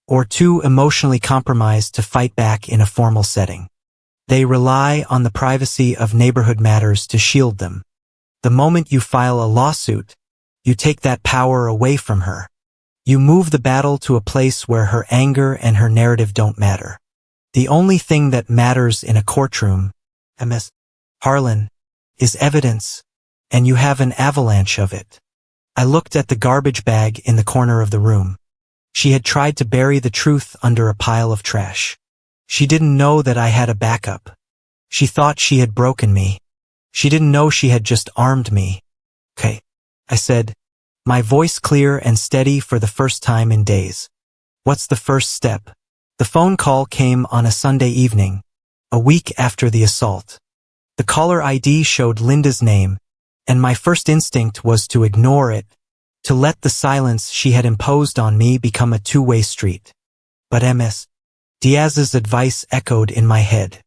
or too emotionally compromised to fight back in a formal setting. They rely on the privacy of neighborhood matters to shield them. The moment you file a lawsuit, you take that power away from her. You move the battle to a place where her anger and her narrative don't matter. The only thing that matters in a courtroom, Ms. Harlan, is evidence, and you have an avalanche of it." I looked at the garbage bag in the corner of the room. She had tried to bury the truth under a pile of trash. She didn't know that I had a backup. She thought she had broken me. She didn't know she had just armed me. "Okay," I said, my voice clear and steady for the first time in days. "What's the first step?" The phone call came on a Sunday evening, a week after the assault. The caller ID showed Linda's name, and my first instinct was to ignore it, to let the silence she had imposed on me become a two-way street. But Ms. Diaz's advice echoed in my head.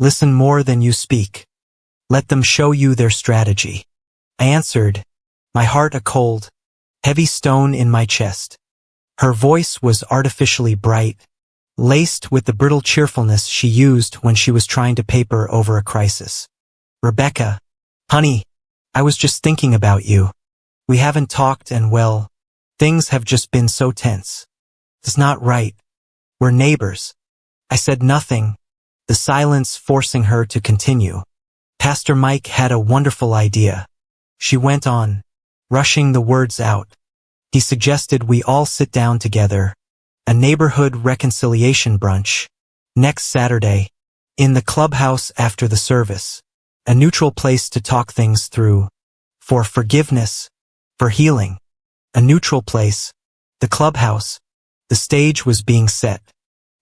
"Listen more than you speak. Let them show you their strategy." I answered, my heart a cold, heavy stone in my chest. Her voice was artificially bright, laced with the brittle cheerfulness she used when she was trying to paper over a crisis. "Rebecca, honey, I was just thinking about you. We haven't talked and well, things have just been so tense. It's not right. We're neighbors." I said nothing, the silence forcing her to continue. "Pastor Mike had a wonderful idea," she went on, rushing the words out. "He suggested we all sit down together, a neighborhood reconciliation brunch, next Saturday, in the clubhouse after the service, a neutral place to talk things through, for forgiveness, for healing. A neutral place, the clubhouse, the stage was being set.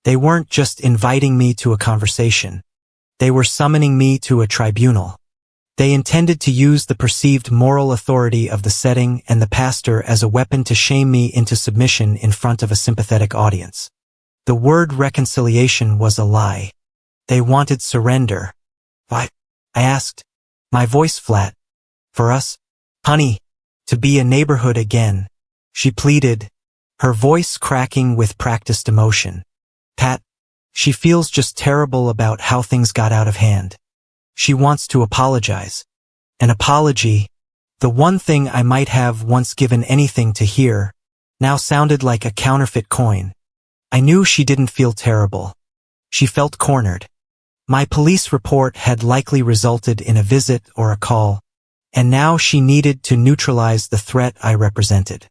They weren't just inviting me to a conversation. They were summoning me to a tribunal. They intended to use the perceived moral authority of the setting and the pastor as a weapon to shame me into submission in front of a sympathetic audience. The word reconciliation was a lie. They wanted surrender. "Why?" I asked, my voice flat. "For us, honey, to be a neighborhood again," she pleaded, her voice cracking with practiced emotion. "Pat, she feels just terrible about how things got out of hand. She wants to apologize. An apology, the one thing I might have once given anything to hear, now sounded like a counterfeit coin. I knew she didn't feel terrible. She felt cornered. My police report had likely resulted in a visit or a call, and now she needed to neutralize the threat I represented.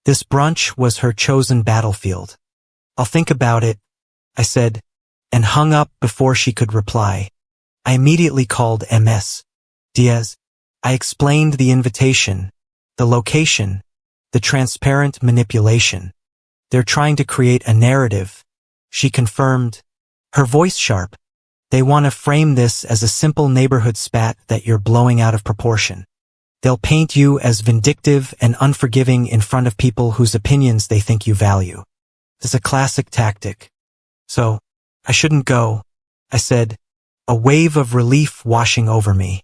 This brunch was her chosen battlefield. "I'll think about it," I said, and hung up before she could reply. I immediately called Ms. Diaz. I explained the invitation, the location, the transparent manipulation. "They're trying to create a narrative," she confirmed, her voice sharp. "They want to frame this as a simple neighborhood spat that you're blowing out of proportion. They'll paint you as vindictive and unforgiving in front of people whose opinions they think you value. It's a classic tactic. So, I shouldn't go," I said, a wave of relief washing over me.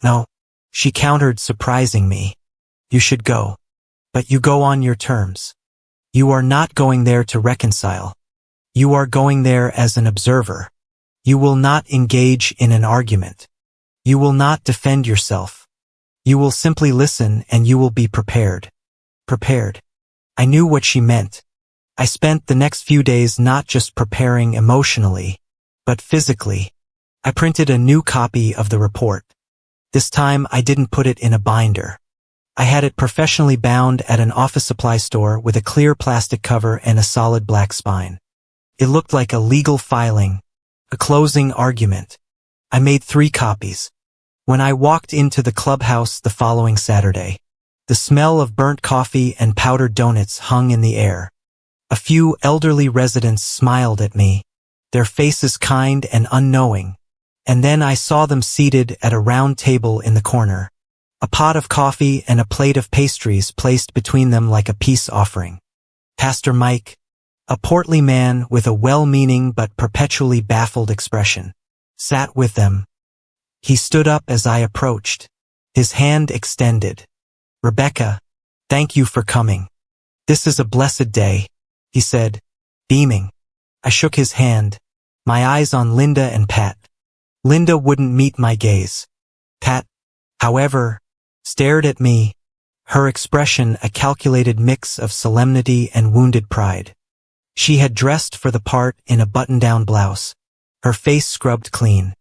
"No," she countered, surprising me. "You should go. But you go on your terms. You are not going there to reconcile. You are going there as an observer. You will not engage in an argument. You will not defend yourself. You will simply listen and you will be prepared." Prepared. I knew what she meant. I spent the next few days not just preparing emotionally, but physically. I printed a new copy of the report. This time I didn't put it in a binder. I had it professionally bound at an office supply store with a clear plastic cover and a solid black spine. It looked like a legal filing, a closing argument. I made 3 copies. When I walked into the clubhouse the following Saturday, the smell of burnt coffee and powdered donuts hung in the air. A few elderly residents smiled at me, their faces kind and unknowing, and then I saw them seated at a round table in the corner, a pot of coffee and a plate of pastries placed between them like a peace offering. Pastor Mike, a portly man with a well-meaning but perpetually baffled expression, sat with them. He stood up as I approached, his hand extended. "Rebecca, thank you for coming. This is a blessed day," he said, beaming. I shook his hand, my eyes on Linda and Pat. Linda wouldn't meet my gaze. Pat, however, stared at me, her expression a calculated mix of solemnity and wounded pride. She had dressed for the part in a button-down blouse, her face scrubbed clean.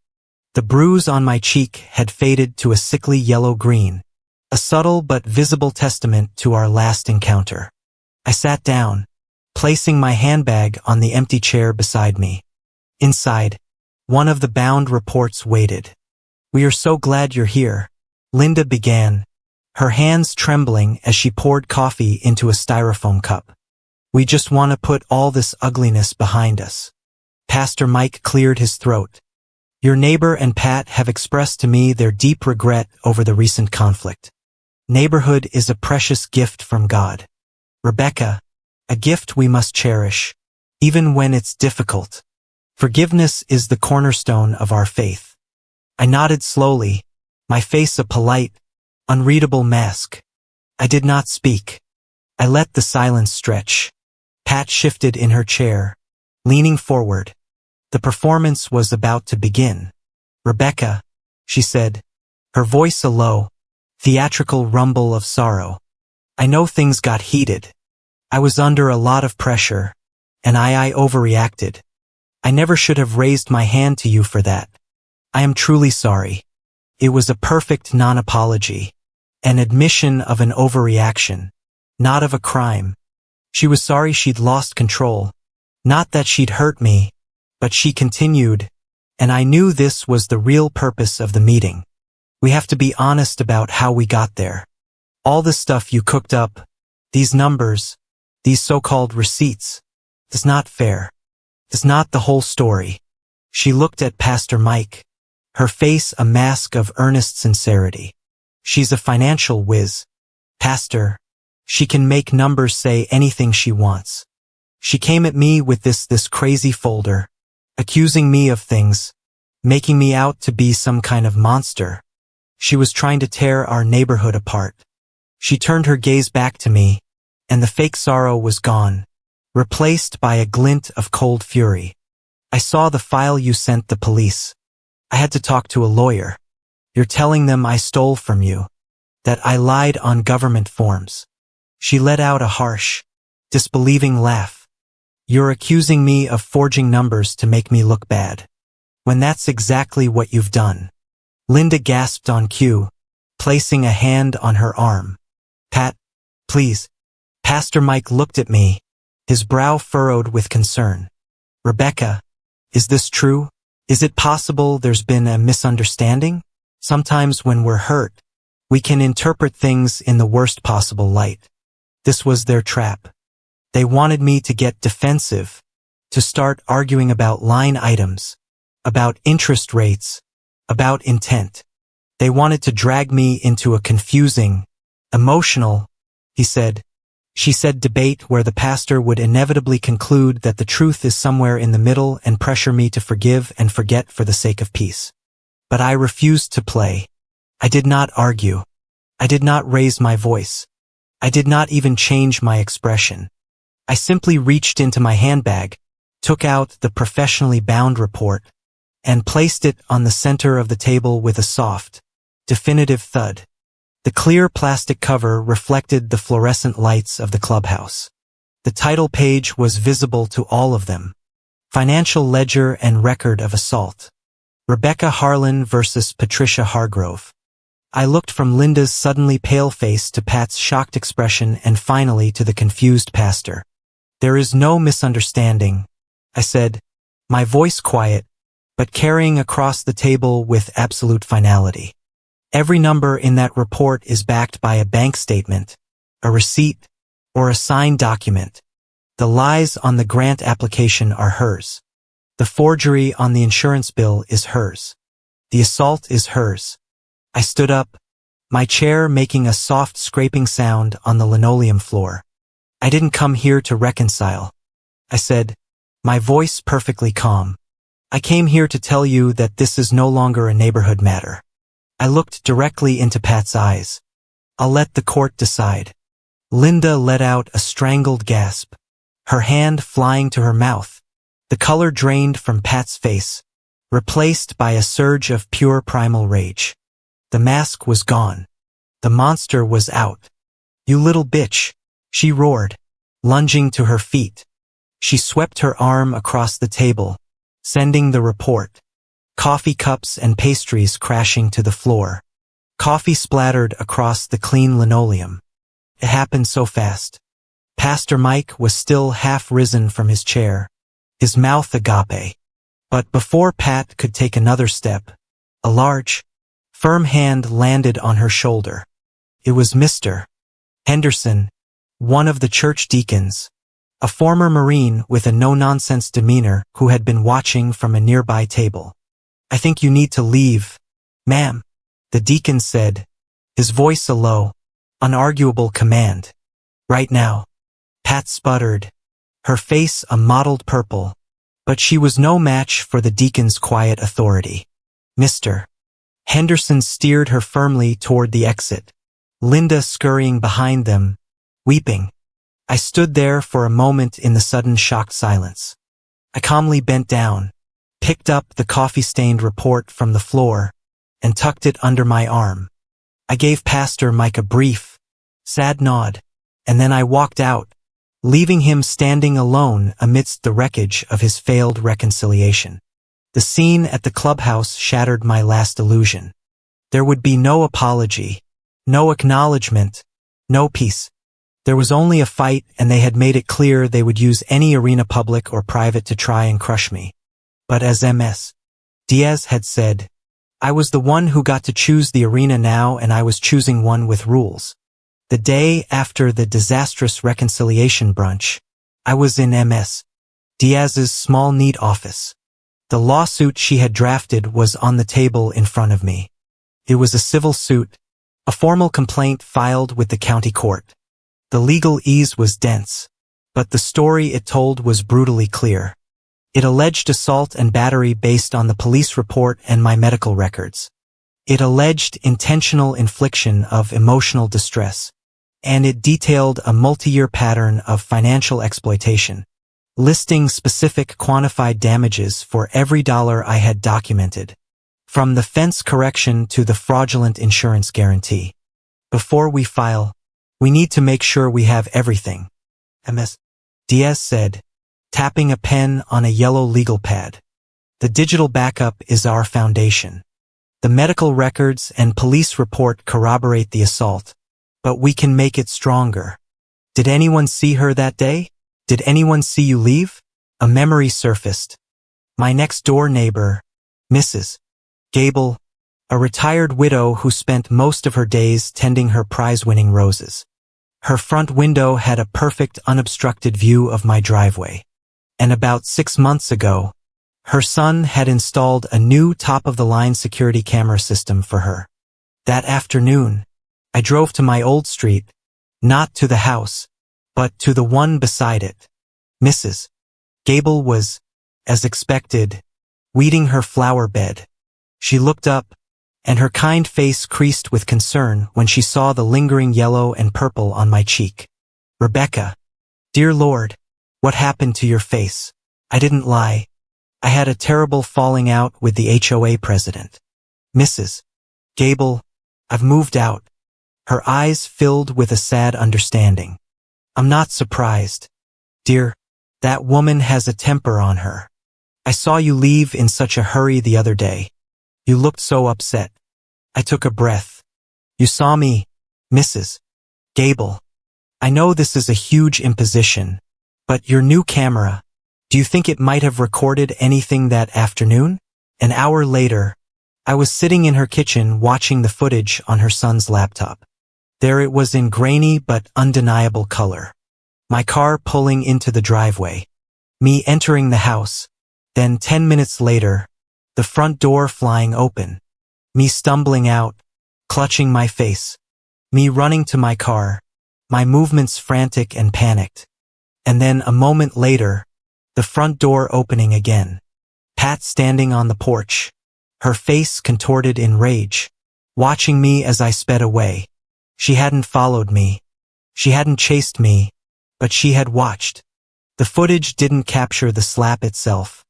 The bruise on my cheek had faded to a sickly yellow-green, a subtle but visible testament to our last encounter. I sat down, placing my handbag on the empty chair beside me. Inside, one of the bound reports waited. "We are so glad you're here," Linda began, her hands trembling as she poured coffee into a styrofoam cup. "We just want to put all this ugliness behind us." Pastor Mike cleared his throat. "Your neighbor and Pat have expressed to me their deep regret over the recent conflict. Neighborhood is a precious gift from God. Rebecca, a gift we must cherish, even when it's difficult. Forgiveness is the cornerstone of our faith." I nodded slowly, my face a polite, unreadable mask. I did not speak. I let the silence stretch. Pat shifted in her chair, leaning forward. The performance was about to begin. "Rebecca," she said, her voice a low, theatrical rumble of sorrow. "I know things got heated. I was under a lot of pressure, and I overreacted. I never should have raised my hand to you for that. I am truly sorry. It was a perfect non-apology, an admission of an overreaction, not of a crime." She was sorry she'd lost control, not that she'd hurt me, but she continued, and I knew this was the real purpose of the meeting. "We have to be honest about how we got there. All the stuff you cooked up, these numbers, these so-called receipts, it's not fair. It's not the whole story." She looked at Pastor Mike, her face a mask of earnest sincerity. "She's a financial whiz. Pastor. She can make numbers say anything she wants. She came at me with this crazy folder, accusing me of things, making me out to be some kind of monster. She was trying to tear our neighborhood apart." She turned her gaze back to me, and the fake sorrow was gone, replaced by a glint of cold fury. "I saw the file you sent the police. I had to talk to a lawyer. You're telling them I stole from you, that I lied on government forms." She let out a harsh, disbelieving laugh. "You're accusing me of forging numbers to make me look bad, when that's exactly what you've done." Linda gasped on cue, placing a hand on her arm. "Pat, please." Pastor Mike looked at me, his brow furrowed with concern. "Rebecca, is this true? Is it possible there's been a misunderstanding? Sometimes when we're hurt, we can interpret things in the worst possible light. This was their trap. They wanted me to get defensive, to start arguing about line items, about interest rates, about intent. They wanted to drag me into a confusing, emotional," she said debate where the pastor would inevitably conclude that the truth is somewhere in the middle and pressure me to forgive and forget for the sake of peace. But I refused to play. I did not argue. I did not raise my voice. I did not even change my expression. I simply reached into my handbag, took out the professionally bound report, and placed it on the center of the table with a soft, definitive thud. The clear plastic cover reflected the fluorescent lights of the clubhouse. The title page was visible to all of them. Financial Ledger and Record of Assault. Rebecca Harlan versus Patricia Hargrove. I looked from Linda's suddenly pale face to Pat's shocked expression and finally to the confused pastor. "There is no misunderstanding," I said, my voice quiet, but carrying across the table with absolute finality. "Every number in that report is backed by a bank statement, a receipt, or a signed document. The lies on the grant application are hers. The forgery on the insurance bill is hers. The assault is hers." I stood up, my chair making a soft scraping sound on the linoleum floor. "I didn't come here to reconcile," I said, my voice perfectly calm. "I came here to tell you that this is no longer a neighborhood matter." I looked directly into Pat's eyes. "I'll let the court decide." Linda let out a strangled gasp, her hand flying to her mouth. The color drained from Pat's face, replaced by a surge of pure primal rage. The mask was gone. The monster was out. "You little bitch," she roared, lunging to her feet. She swept her arm across the table, sending the report. Coffee cups and pastries crashing to the floor. Coffee splattered across the clean linoleum. It happened so fast. Pastor Mike was still half risen from his chair, his mouth agape. But before Pat could take another step, a large, firm hand landed on her shoulder. It was Mr. Henderson, one of the church deacons, a former Marine with a no-nonsense demeanor who had been watching from a nearby table. "I think you need to leave, ma'am," the deacon said, his voice a low, unarguable command. "Right now." Pat sputtered, her face a mottled purple, but she was no match for the deacon's quiet authority. "Mr. Henderson steered her firmly toward the exit, Linda scurrying behind them, weeping. I stood there for a moment in the sudden shocked silence. I calmly bent down, picked up the coffee-stained report from the floor, and tucked it under my arm. I gave Pastor Mike a brief, sad nod, and then I walked out, leaving him standing alone amidst the wreckage of his failed reconciliation. The scene at the clubhouse shattered my last illusion. There would be no apology, no acknowledgement, no peace. There was only a fight, and they had made it clear they would use any arena, public or private, to try and crush me. But as Ms. Diaz had said, I was the one who got to choose the arena now, and I was choosing one with rules. The day after the disastrous reconciliation brunch, I was in Ms. Diaz's small, neat office. The lawsuit she had drafted was on the table in front of me. It was a civil suit, a formal complaint filed with the county court. The legalese was dense, but the story it told was brutally clear. It alleged assault and battery based on the police report and my medical records. It alleged intentional infliction of emotional distress, and it detailed a multi-year pattern of financial exploitation, listing specific quantified damages for every dollar I had documented, from the fence correction to the fraudulent insurance guarantee. Before we file, we need to make sure we have everything, Ms. Diaz said, tapping a pen on a yellow legal pad. The digital backup is our foundation. The medical records and police report corroborate the assault, but we can make it stronger. Did anyone see her that day? Did anyone see you leave? A memory surfaced. My next-door neighbor, Mrs. Gable, a retired widow who spent most of her days tending her prize-winning roses. Her front window had a perfect unobstructed view of my driveway. And about 6 months ago, her son had installed a new top-of-the-line security camera system for her. That afternoon, I drove to my old street, not to the house, but to the one beside it. Mrs. Gable was, as expected, weeding her flower bed. She looked up, and her kind face creased with concern when she saw the lingering yellow and purple on my cheek. Rebecca, dear Lord, what happened to your face? I didn't lie. I had a terrible falling out with the HOA president. Mrs. Gable, I've moved out. Her eyes filled with a sad understanding. I'm not surprised. Dear, that woman has a temper on her. I saw you leave in such a hurry the other day. You looked so upset. I took a breath. You saw me, Mrs. Gable. I know this is a huge imposition, but your new camera, do you think it might have recorded anything that afternoon? An hour later, I was sitting in her kitchen watching the footage on her son's laptop. There it was in grainy but undeniable color. My car pulling into the driveway. Me entering the house. Then 10 minutes later, the front door flying open. Me stumbling out, clutching my face. Me running to my car, my movements frantic and panicked. And then a moment later, the front door opening again. Pat standing on the porch, her face contorted in rage, watching me as I sped away. She hadn't followed me. She hadn't chased me, but she had watched. The footage didn't capture the slap itself,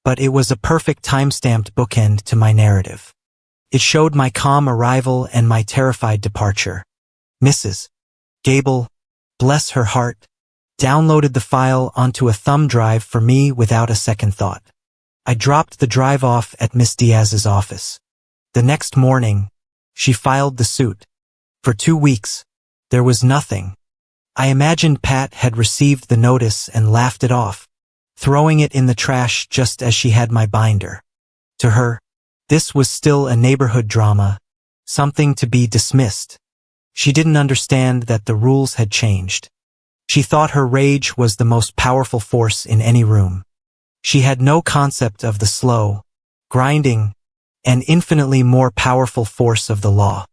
but it was a perfect time-stamped bookend to my narrative. It showed my calm arrival and my terrified departure. Mrs. Gable, bless her heart, downloaded the file onto a thumb drive for me without a second thought. I dropped the drive off at Miss Diaz's office. The next morning, she filed the suit. For 2 weeks, there was nothing. I imagined Pat had received the notice and laughed it off, throwing it in the trash just as she had my binder. To her, this was still a neighborhood drama, something to be dismissed. She didn't understand that the rules had changed. She thought her rage was the most powerful force in any room. She had no concept of the slow, grinding, and infinitely more powerful force of the law.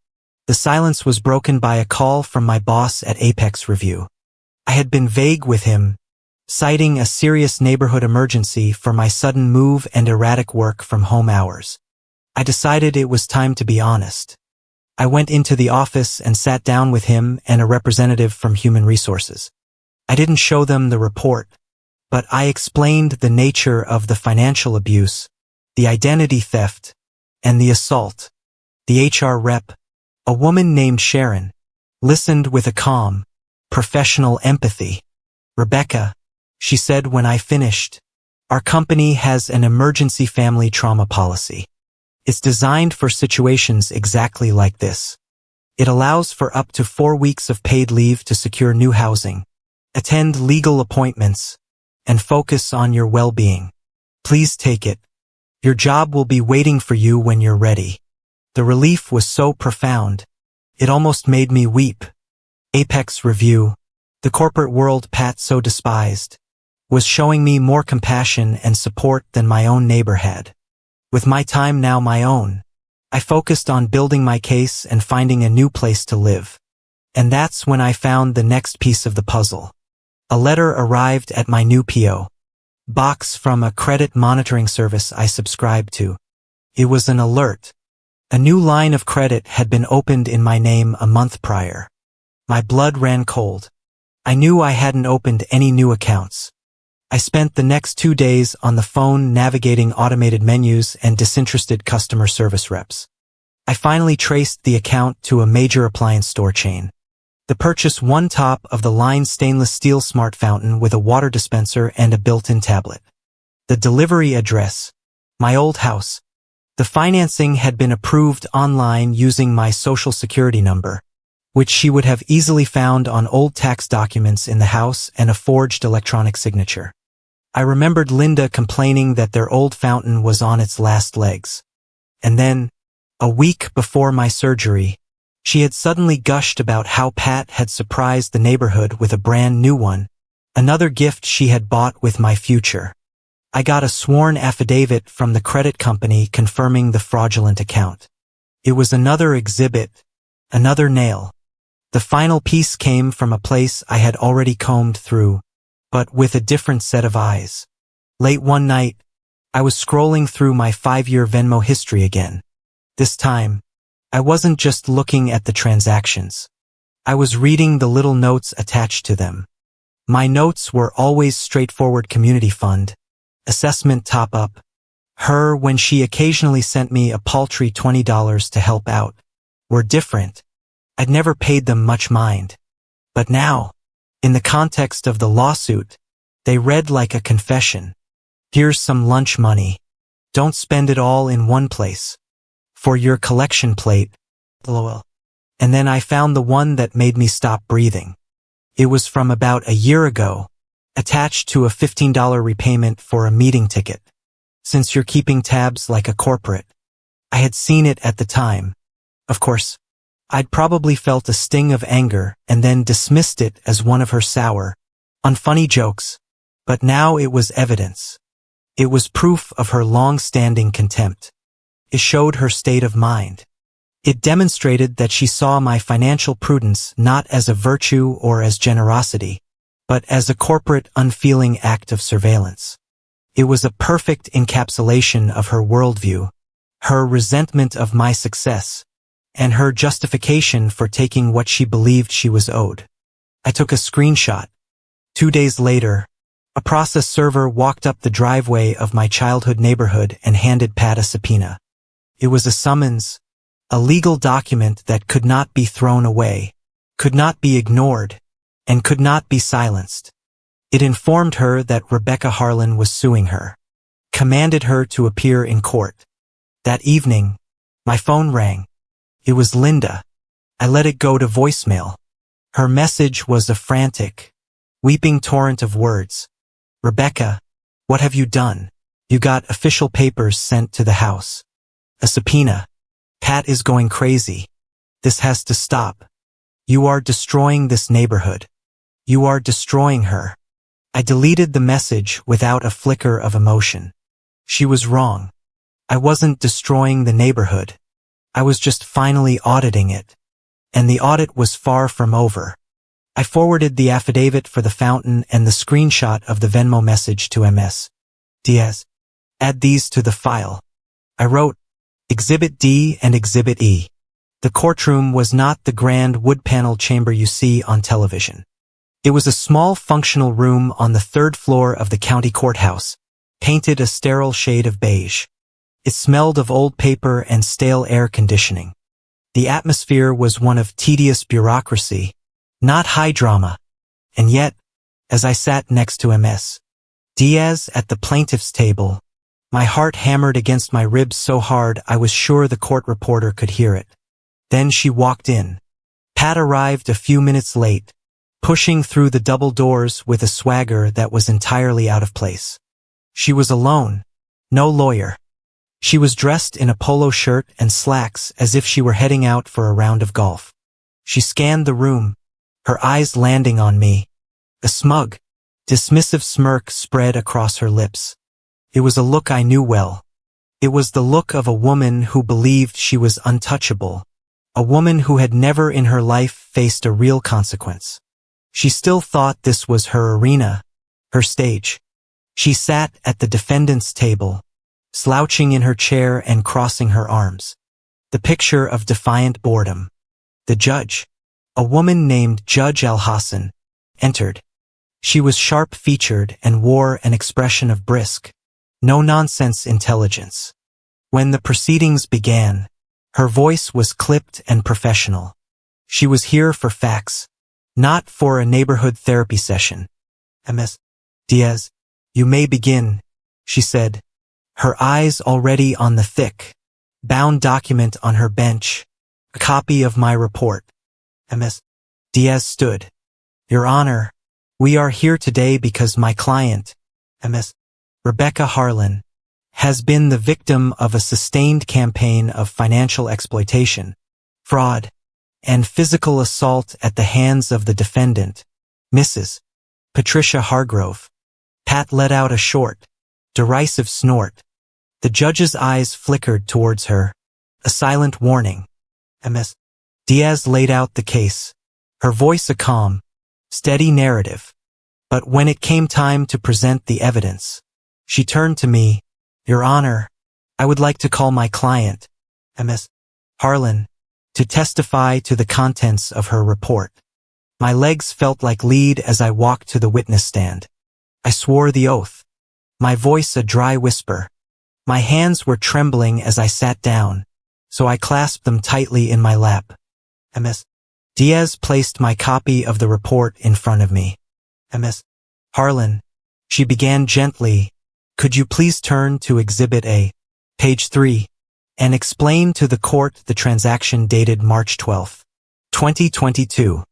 The silence was broken by a call from my boss at Apex Review. I had been vague with him, citing a serious neighborhood emergency for my sudden move and erratic work from home hours. I decided it was time to be honest. I went into the office and sat down with him and a representative from Human Resources. I didn't show them the report, But I explained the nature of the financial abuse, the identity theft, and the assault. The HR rep, a woman named Sharon, listened with a calm, professional empathy. "Rebecca," she said when I finished, "our company has an emergency family trauma policy. It's designed for situations exactly like this. It allows for up to 4 weeks of paid leave to secure new housing, attend legal appointments, and focus on your well-being. Please take it. Your job will be waiting for you when you're ready." The relief was so profound, it almost made me weep. Apex Review, the corporate world Pat so despised, was showing me more compassion and support than my own neighbor had. With my time now my own, I focused on building my case and finding a new place to live. And that's when I found the next piece of the puzzle. A letter arrived at my new P.O. box from a credit monitoring service I subscribed to. It was an alert. A new line of credit had been opened in my name a month prior. My blood ran cold. I knew I hadn't opened any new accounts. I spent the next 2 days on the phone navigating automated menus and disinterested customer service reps. I finally traced the account to a major appliance store chain. The purchase one top-of-the-line stainless steel smart fountain with a water dispenser and a built-in tablet. The delivery address, my old house. The financing had been approved online using my social security number, which she would have easily found on old tax documents in the house and a forged electronic signature. I remembered Linda complaining that their old fountain was on its last legs. And then, a week before my surgery, she had suddenly gushed about how Pat had surprised the neighborhood with a brand new one, another gift she had bought with my future. I got a sworn affidavit from the credit company confirming the fraudulent account. It was another exhibit, another nail. The final piece came from a place I had already combed through, but with a different set of eyes. Late one night, I was scrolling through my 5-year Venmo history again. This time, I wasn't just looking at the transactions. I was reading the little notes attached to them. My notes were always straightforward: community fund, assessment top-up, her when she occasionally sent me a paltry $20 to help out, were different. I'd never paid them much mind. But now, in the context of the lawsuit, they read like a confession. Here's some lunch money. Don't spend it all in one place. For your collection plate, lol. And then I found the one that made me stop breathing. It was from about a year ago, attached to a $15 repayment for a meeting ticket. Since you're keeping tabs like a corporate. I had seen it at the time. Of course, I'd probably felt a sting of anger and then dismissed it as one of her sour, unfunny jokes. But now it was evidence. It was proof of her long-standing contempt. It showed her state of mind. It demonstrated that she saw my financial prudence not as a virtue or as generosity, but as a corporate, unfeeling act of surveillance. It was a perfect encapsulation of her worldview, her resentment of my success, and her justification for taking what she believed she was owed. I took a screenshot. 2 days later, a process server walked up the driveway of my childhood neighborhood and handed Pat a subpoena. It was a summons, a legal document that could not be thrown away, could not be ignored, and could not be silenced. It informed her that Rebecca Harlan was suing her, commanded her to appear in court. That evening, my phone rang. It was Linda. I let it go to voicemail. Her message was a frantic, weeping torrent of words. "Rebecca, what have you done? You got official papers sent to the house. A subpoena. Pat is going crazy. This has to stop. You are destroying this neighborhood. You are destroying her." I deleted the message without a flicker of emotion. She was wrong. I wasn't destroying the neighborhood. I was just finally auditing it. And the audit was far from over. I forwarded the affidavit for the fountain and the screenshot of the Venmo message to Ms. Diaz. Add these to the file. I wrote, Exhibit D and Exhibit E. The courtroom was not the grand wood panel chamber you see on television. It was a small functional room on the third floor of the county courthouse, painted a sterile shade of beige. It smelled of old paper and stale air conditioning. The atmosphere was one of tedious bureaucracy, not high drama. And yet, as I sat next to Ms. Diaz at the plaintiff's table, my heart hammered against my ribs so hard I was sure the court reporter could hear it. Then she walked in. Pat arrived a few minutes late, pushing through the double doors with a swagger that was entirely out of place. She was alone, no lawyer. She was dressed in a polo shirt and slacks as if she were heading out for a round of golf. She scanned the room, her eyes landing on me. A smug, dismissive smirk spread across her lips. It was a look I knew well. It was the look of a woman who believed she was untouchable, a woman who had never in her life faced a real consequence. She still thought this was her arena, her stage. She sat at the defendant's table, slouching in her chair and crossing her arms. The picture of defiant boredom. The judge, a woman named Judge Al-Hassan, entered. She was sharp-featured and wore an expression of brisk, no-nonsense intelligence. When the proceedings began, her voice was clipped and professional. She was here for facts, not for a neighborhood therapy session. Ms. Diaz, you may begin, she said, her eyes already on the thick, bound document on her bench, a copy of my report. Ms. Diaz stood. Your Honor, we are here today because my client, Ms. Rebecca Harlan, has been the victim of a sustained campaign of financial exploitation, fraud, and physical assault at the hands of the defendant, Mrs. Patricia Hargrove. Pat let out a short, derisive snort. The judge's eyes flickered towards her, a silent warning. Ms. Diaz laid out the case, her voice a calm, steady narrative. But when it came time to present the evidence, she turned to me. Your Honor, I would like to call my client, Ms. Harlan, to testify to the contents of her report. My legs felt like lead as I walked to the witness stand. I swore the oath, my voice a dry whisper. My hands were trembling as I sat down, so I clasped them tightly in my lap. Ms. Diaz placed my copy of the report in front of me. Ms. Harlan, she began gently, could you please turn to Exhibit A, page 3, and explain to the court the transaction dated March 12, 2022.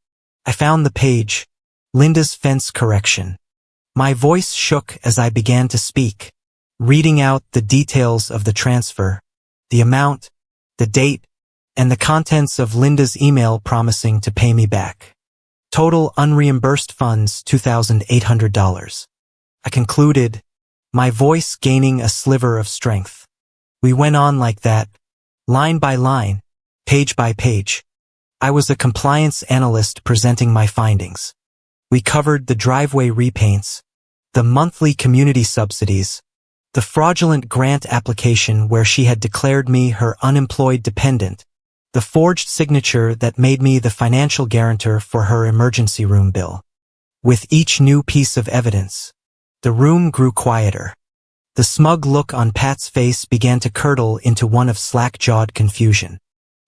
I found the page, Linda's fence correction. My voice shook as I began to speak, reading out the details of the transfer, the amount, the date, and the contents of Linda's email promising to pay me back. Total unreimbursed funds $2,800. I concluded, my voice gaining a sliver of strength. We went on like that, line by line, page by page. I was a compliance analyst presenting my findings. We covered the driveway repaints, the monthly community subsidies, the fraudulent grant application where she had declared me her unemployed dependent, the forged signature that made me the financial guarantor for her emergency room bill. With each new piece of evidence, the room grew quieter. The smug look on Pat's face began to curdle into one of slack-jawed confusion.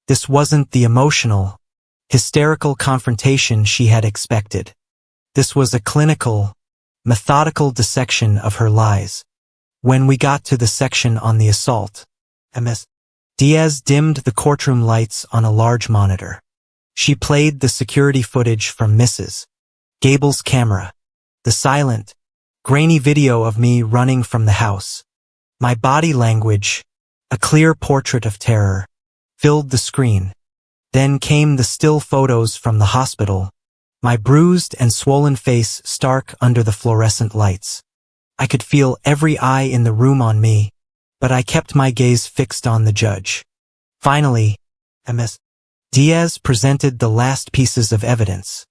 This wasn't the emotional, hysterical confrontation she had expected. This was a clinical, methodical dissection of her lies. When we got to the section on the assault, Ms. Diaz dimmed the courtroom lights on a large monitor. She played the security footage from Mrs. Gable's camera, the silent, grainy video of me running from the house. My body language, a clear portrait of terror, filled the screen. Then came the still photos from the hospital, my bruised and swollen face stark under the fluorescent lights. I could feel every eye in the room on me, but I kept my gaze fixed on the judge. Finally, Ms. Diaz presented the last pieces of evidence.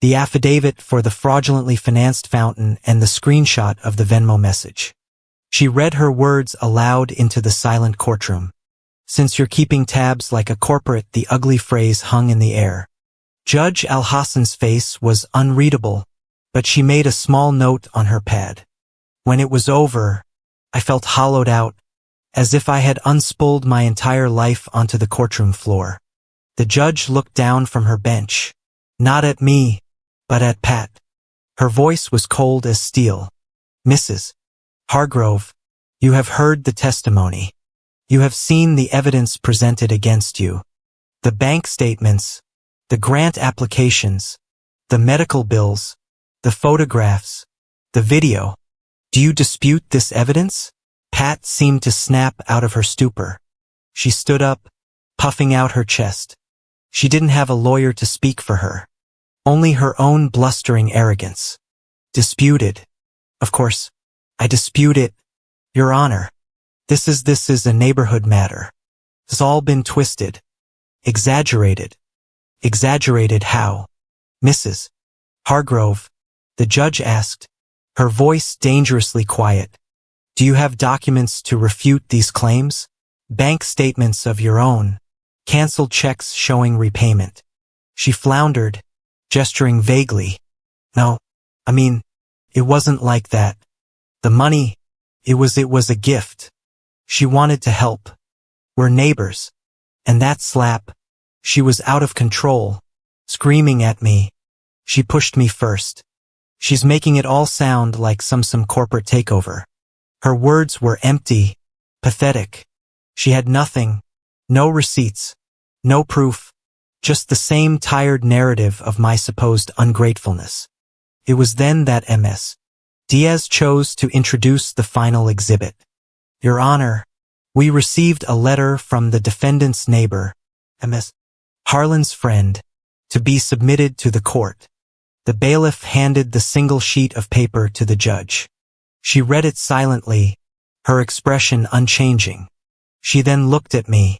The affidavit for the fraudulently financed fountain and the screenshot of the Venmo message. She read her words aloud into the silent courtroom. Since you're keeping tabs like a corporate, the ugly phrase hung in the air. Judge Al-Hassan's face was unreadable, but she made a small note on her pad. When it was over, I felt hollowed out, as if I had unspooled my entire life onto the courtroom floor. The judge looked down from her bench, not at me, but at Pat. Her voice was cold as steel. "Mrs. Hargrove, you have heard the testimony. You have seen the evidence presented against you. The bank statements, the grant applications, the medical bills, the photographs, the video. Do you dispute this evidence?" Pat seemed to snap out of her stupor. She stood up, puffing out her chest. She didn't have a lawyer to speak for her. Only her own blustering arrogance. "Disputed. Of course, I dispute it, Your Honor. This is a neighborhood matter. It's all been twisted. Exaggerated. Exaggerated how?" "Mrs. Hargrove," the judge asked, her voice dangerously quiet. "Do you have documents to refute these claims? Bank statements of your own? Canceled checks showing repayment?" She floundered, gesturing vaguely. "No, I mean, it wasn't like that. The money, it was a gift. She wanted to help. We're neighbors." And that slap, she was out of control, screaming at me. She pushed me first. "She's making it all sound like some corporate takeover." Her words were empty, pathetic. She had nothing, no receipts, no proof, just the same tired narrative of my supposed ungratefulness. It was then that Ms. Diaz chose to introduce the final exhibit. "Your Honor, we received a letter from the defendant's neighbor, Ms. Harlan's friend, to be submitted to the court." The bailiff handed the single sheet of paper to the judge. She read it silently, her expression unchanging. She then looked at me.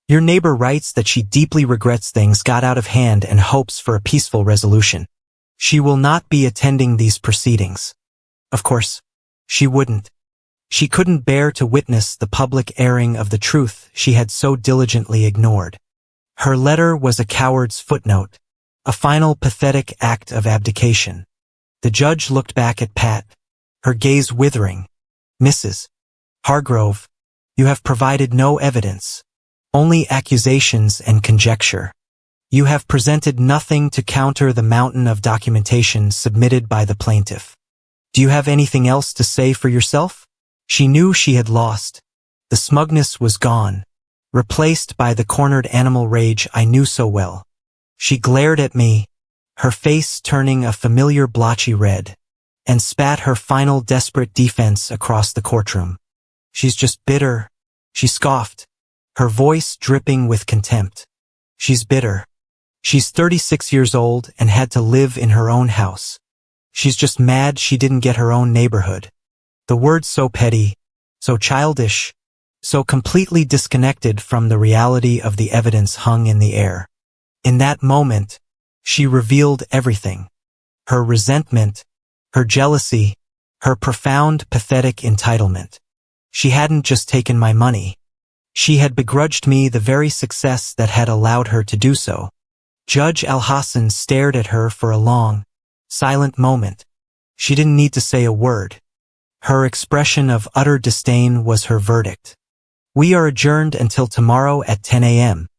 "Your neighbor writes that she deeply regrets things got out of hand and hopes for a peaceful resolution. She will not be attending these proceedings." Of course, she wouldn't. She couldn't bear to witness the public airing of the truth she had so diligently ignored. Her letter was a coward's footnote, a final pathetic act of abdication. The judge looked back at Pat, her gaze withering. "Mrs. Hargrove, you have provided no evidence, only accusations and conjecture. You have presented nothing to counter the mountain of documentation submitted by the plaintiff. Do you have anything else to say for yourself?" She knew she had lost. The smugness was gone, replaced by the cornered animal rage I knew so well. She glared at me, her face turning a familiar blotchy red, and spat her final desperate defense across the courtroom. "She's just bitter," she scoffed, her voice dripping with contempt. "She's bitter. She's 36 years old and had to live in her own house. She's just mad she didn't get her own neighborhood." The words so petty, so childish, so completely disconnected from the reality of the evidence hung in the air. In that moment, she revealed everything. Her resentment, her jealousy, her profound, pathetic entitlement. She hadn't just taken my money. She had begrudged me the very success that had allowed her to do so. Judge Alhassan stared at her for a long, silent moment. She didn't need to say a word. Her expression of utter disdain was her verdict. "We are adjourned until tomorrow at 10 a.m.,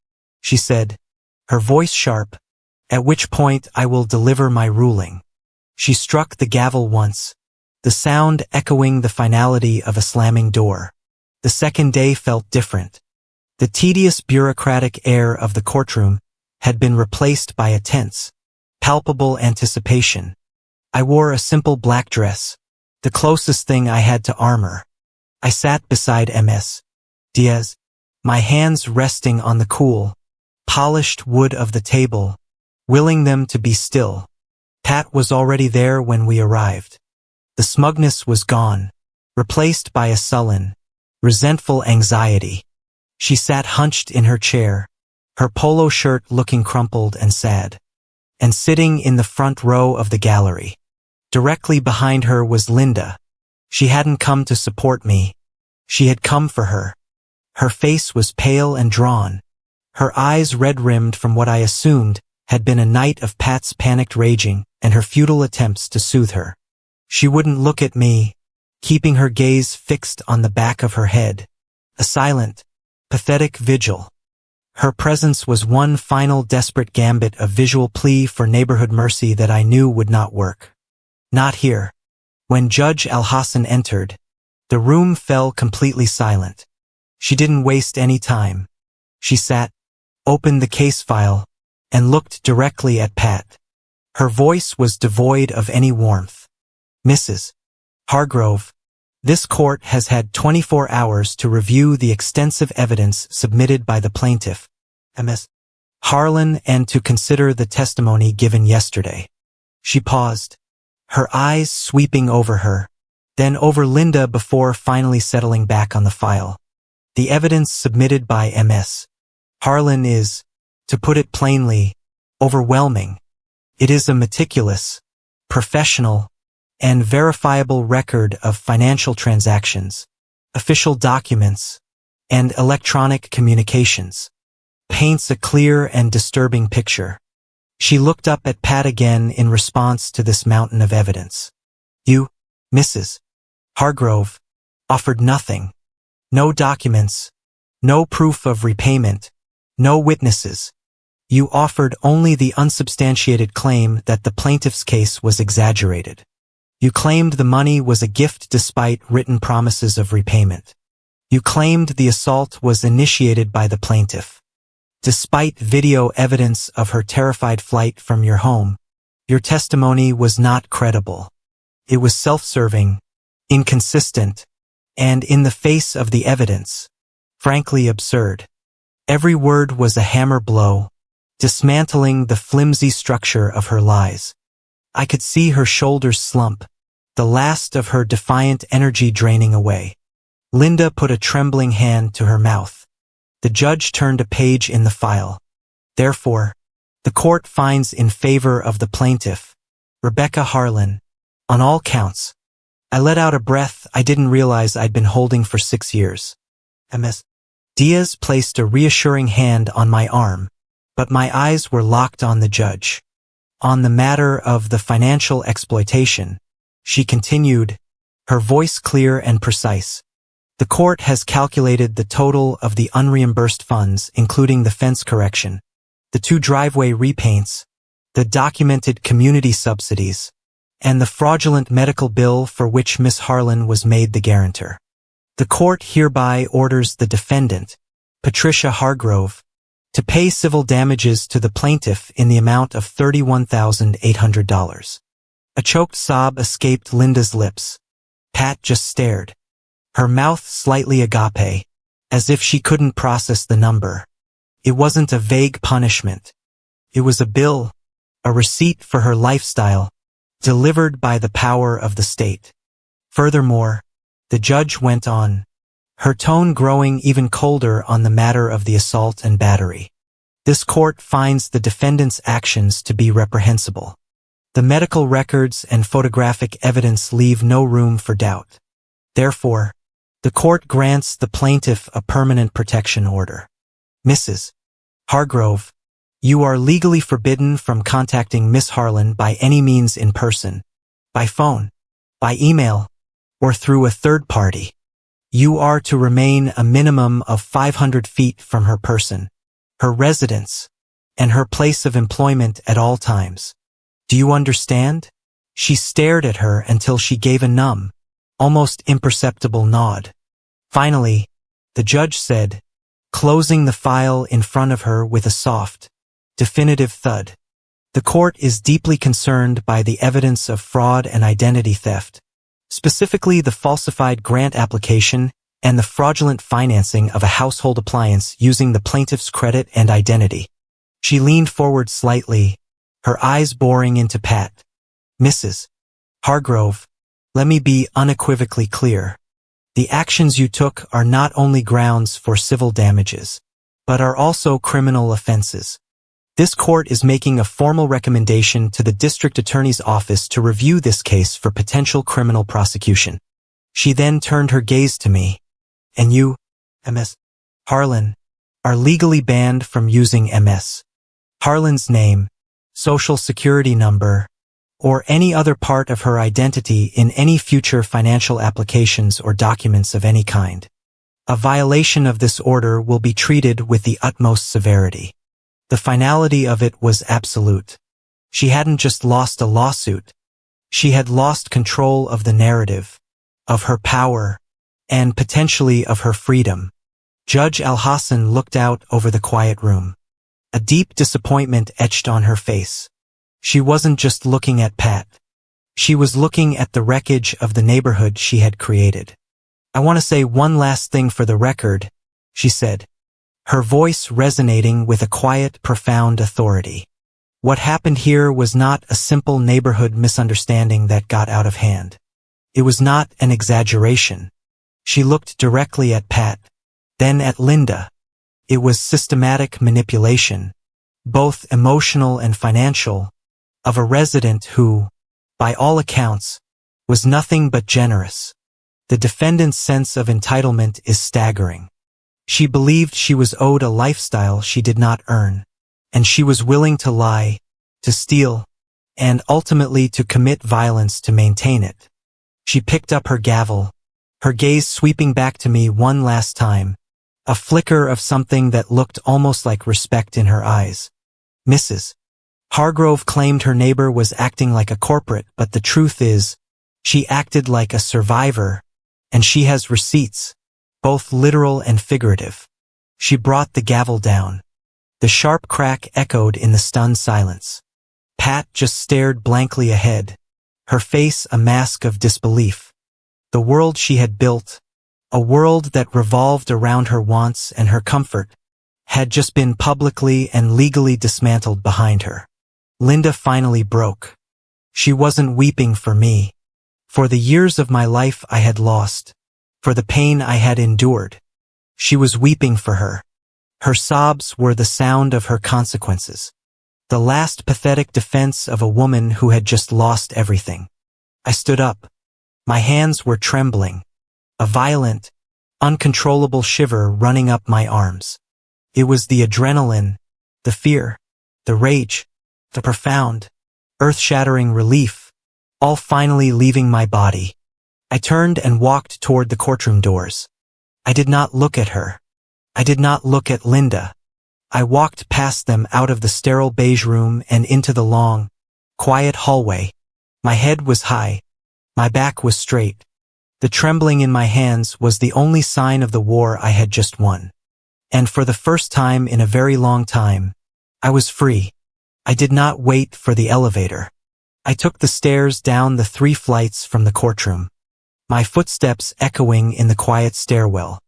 she said, her voice sharp, "at which point I will deliver my ruling." She struck the gavel once, the sound echoing the finality of a slamming door. The second day felt different. The tedious bureaucratic air of the courtroom had been replaced by a tense, palpable anticipation. I wore a simple black dress, the closest thing I had to armor. I sat beside Ms. Diaz, my hands resting on the cool, polished wood of the table, willing them to be still. Pat was already there when we arrived. The smugness was gone, replaced by a sullen, resentful anxiety. She sat hunched in her chair, her polo shirt looking crumpled and sad, and sitting in the front row of the gallery. Directly behind her was Linda. She hadn't come to support me. She had come for her. Her face was pale and drawn, her eyes red-rimmed from what I assumed had been a night of Pat's panicked raging and her futile attempts to soothe her. She wouldn't look at me, keeping her gaze fixed on the back of her head. A silent, pathetic vigil. Her presence was one final desperate gambit of visual plea for neighborhood mercy that I knew would not work. Not here. When Judge Al-Hassan entered, the room fell completely silent. She didn't waste any time. She sat, opened the case file, and looked directly at Pat. Her voice was devoid of any warmth. Mrs. Hargrove, this court has had 24 hours to review the extensive evidence submitted by the plaintiff, Ms. Harlan, and to consider the testimony given yesterday. She paused, her eyes sweeping over her, then over Linda before finally settling back on the file. The evidence submitted by Ms. Harlan is, to put it plainly, overwhelming. It is a meticulous, professional, and verifiable record of financial transactions, official documents, and electronic communications. Paints a clear and disturbing picture. She looked up at Pat again in response to this mountain of evidence. You, Mrs. Hargrove, offered nothing. No documents, no proof of repayment, no witnesses. You offered only the unsubstantiated claim that the plaintiff's case was exaggerated. You claimed the money was a gift despite written promises of repayment. You claimed the assault was initiated by the plaintiff. Despite video evidence of her terrified flight from your home, your testimony was not credible. It was self-serving, inconsistent, and in the face of the evidence, frankly absurd. Every word was a hammer blow, dismantling the flimsy structure of her lies. I could see her shoulders slump, the last of her defiant energy draining away. Linda put a trembling hand to her mouth. The judge turned a page in the file. Therefore, the court finds in favor of the plaintiff, Rebecca Harlan, on all counts. I let out a breath I didn't realize I'd been holding for 6 years. Ms. Diaz placed a reassuring hand on my arm, but my eyes were locked on the judge. On the matter of the financial exploitation, she continued, her voice clear and precise. The court has calculated the total of the unreimbursed funds, including the fence correction, the 2 driveway repaints, the documented community subsidies, and the fraudulent medical bill for which Miss Harlan was made the guarantor. The court hereby orders the defendant, Patricia Hargrove, to pay civil damages to the plaintiff in the amount of $31,800. A choked sob escaped Linda's lips. Pat just stared, her mouth slightly agape, as if she couldn't process the number. It wasn't a vague punishment. It was a bill, a receipt for her lifestyle, delivered by the power of the state. Furthermore, the judge went on, her tone growing even colder on the matter of the assault and battery. This court finds the defendant's actions to be reprehensible. The medical records and photographic evidence leave no room for doubt. Therefore, the court grants the plaintiff a permanent protection order. Mrs. Hargrove, you are legally forbidden from contacting Miss Harlan by any means in person, by phone, by email, or through a third party. You are to remain a minimum of 500 feet from her person, her residence, and her place of employment at all times. Do you understand? She stared at her until she gave a numb, almost imperceptible nod. Finally, the judge said, closing the file in front of her with a soft, definitive thud. The court is deeply concerned by the evidence of fraud and identity theft, specifically the falsified grant application and the fraudulent financing of a household appliance using the plaintiff's credit and identity. She leaned forward slightly, her eyes boring into Pat. Mrs. Hargrove, let me be unequivocally clear. The actions you took are not only grounds for civil damages, but are also criminal offenses. This court is making a formal recommendation to the district attorney's office to review this case for potential criminal prosecution. She then turned her gaze to me. And you, Ms. Harlan, are legally banned from using Ms. Harlan's name, social security number, or any other part of her identity in any future financial applications or documents of any kind. A violation of this order will be treated with the utmost severity. The finality of it was absolute. She hadn't just lost a lawsuit. She had lost control of the narrative, of her power, and potentially of her freedom. Judge Al-Hassan looked out over the quiet room. A deep disappointment etched on her face. She wasn't just looking at Pat. She was looking at the wreckage of the neighborhood she had created. "I want to say one last thing for the record," she said, her voice resonating with a quiet, profound authority. What happened here was not a simple neighborhood misunderstanding that got out of hand. It was not an exaggeration. She looked directly at Pat, then at Linda. It was systematic manipulation, both emotional and financial, of a resident who, by all accounts, was nothing but generous. The defendant's sense of entitlement is staggering. She believed she was owed a lifestyle she did not earn, and she was willing to lie, to steal, and ultimately to commit violence to maintain it. She picked up her gavel, her gaze sweeping back to me one last time, a flicker of something that looked almost like respect in her eyes. "Mrs. Hargrove claimed her neighbor was acting like a corporate, but the truth is, she acted like a survivor, and she has receipts, both literal and figurative." She brought the gavel down. The sharp crack echoed in the stunned silence. Pat just stared blankly ahead, her face a mask of disbelief. The world she had built, a world that revolved around her wants and her comfort, had just been publicly and legally dismantled behind her. Linda finally broke. She wasn't weeping for me, for the years of my life I had lost, for the pain I had endured. She was weeping for her. Her sobs were the sound of her consequences. The last pathetic defense of a woman who had just lost everything. I stood up. My hands were trembling, a violent, uncontrollable shiver running up my arms. It was the adrenaline, the fear, the rage, the profound, earth-shattering relief, all finally leaving my body. I turned and walked toward the courtroom doors. I did not look at her. I did not look at Linda. I walked past them out of the sterile beige room and into the long, quiet hallway. My head was high. My back was straight. The trembling in my hands was the only sign of the war I had just won. And for the first time in a very long time, I was free. I did not wait for the elevator. I took the stairs down the 3 flights from the courtroom, my footsteps echoing in the quiet stairwell.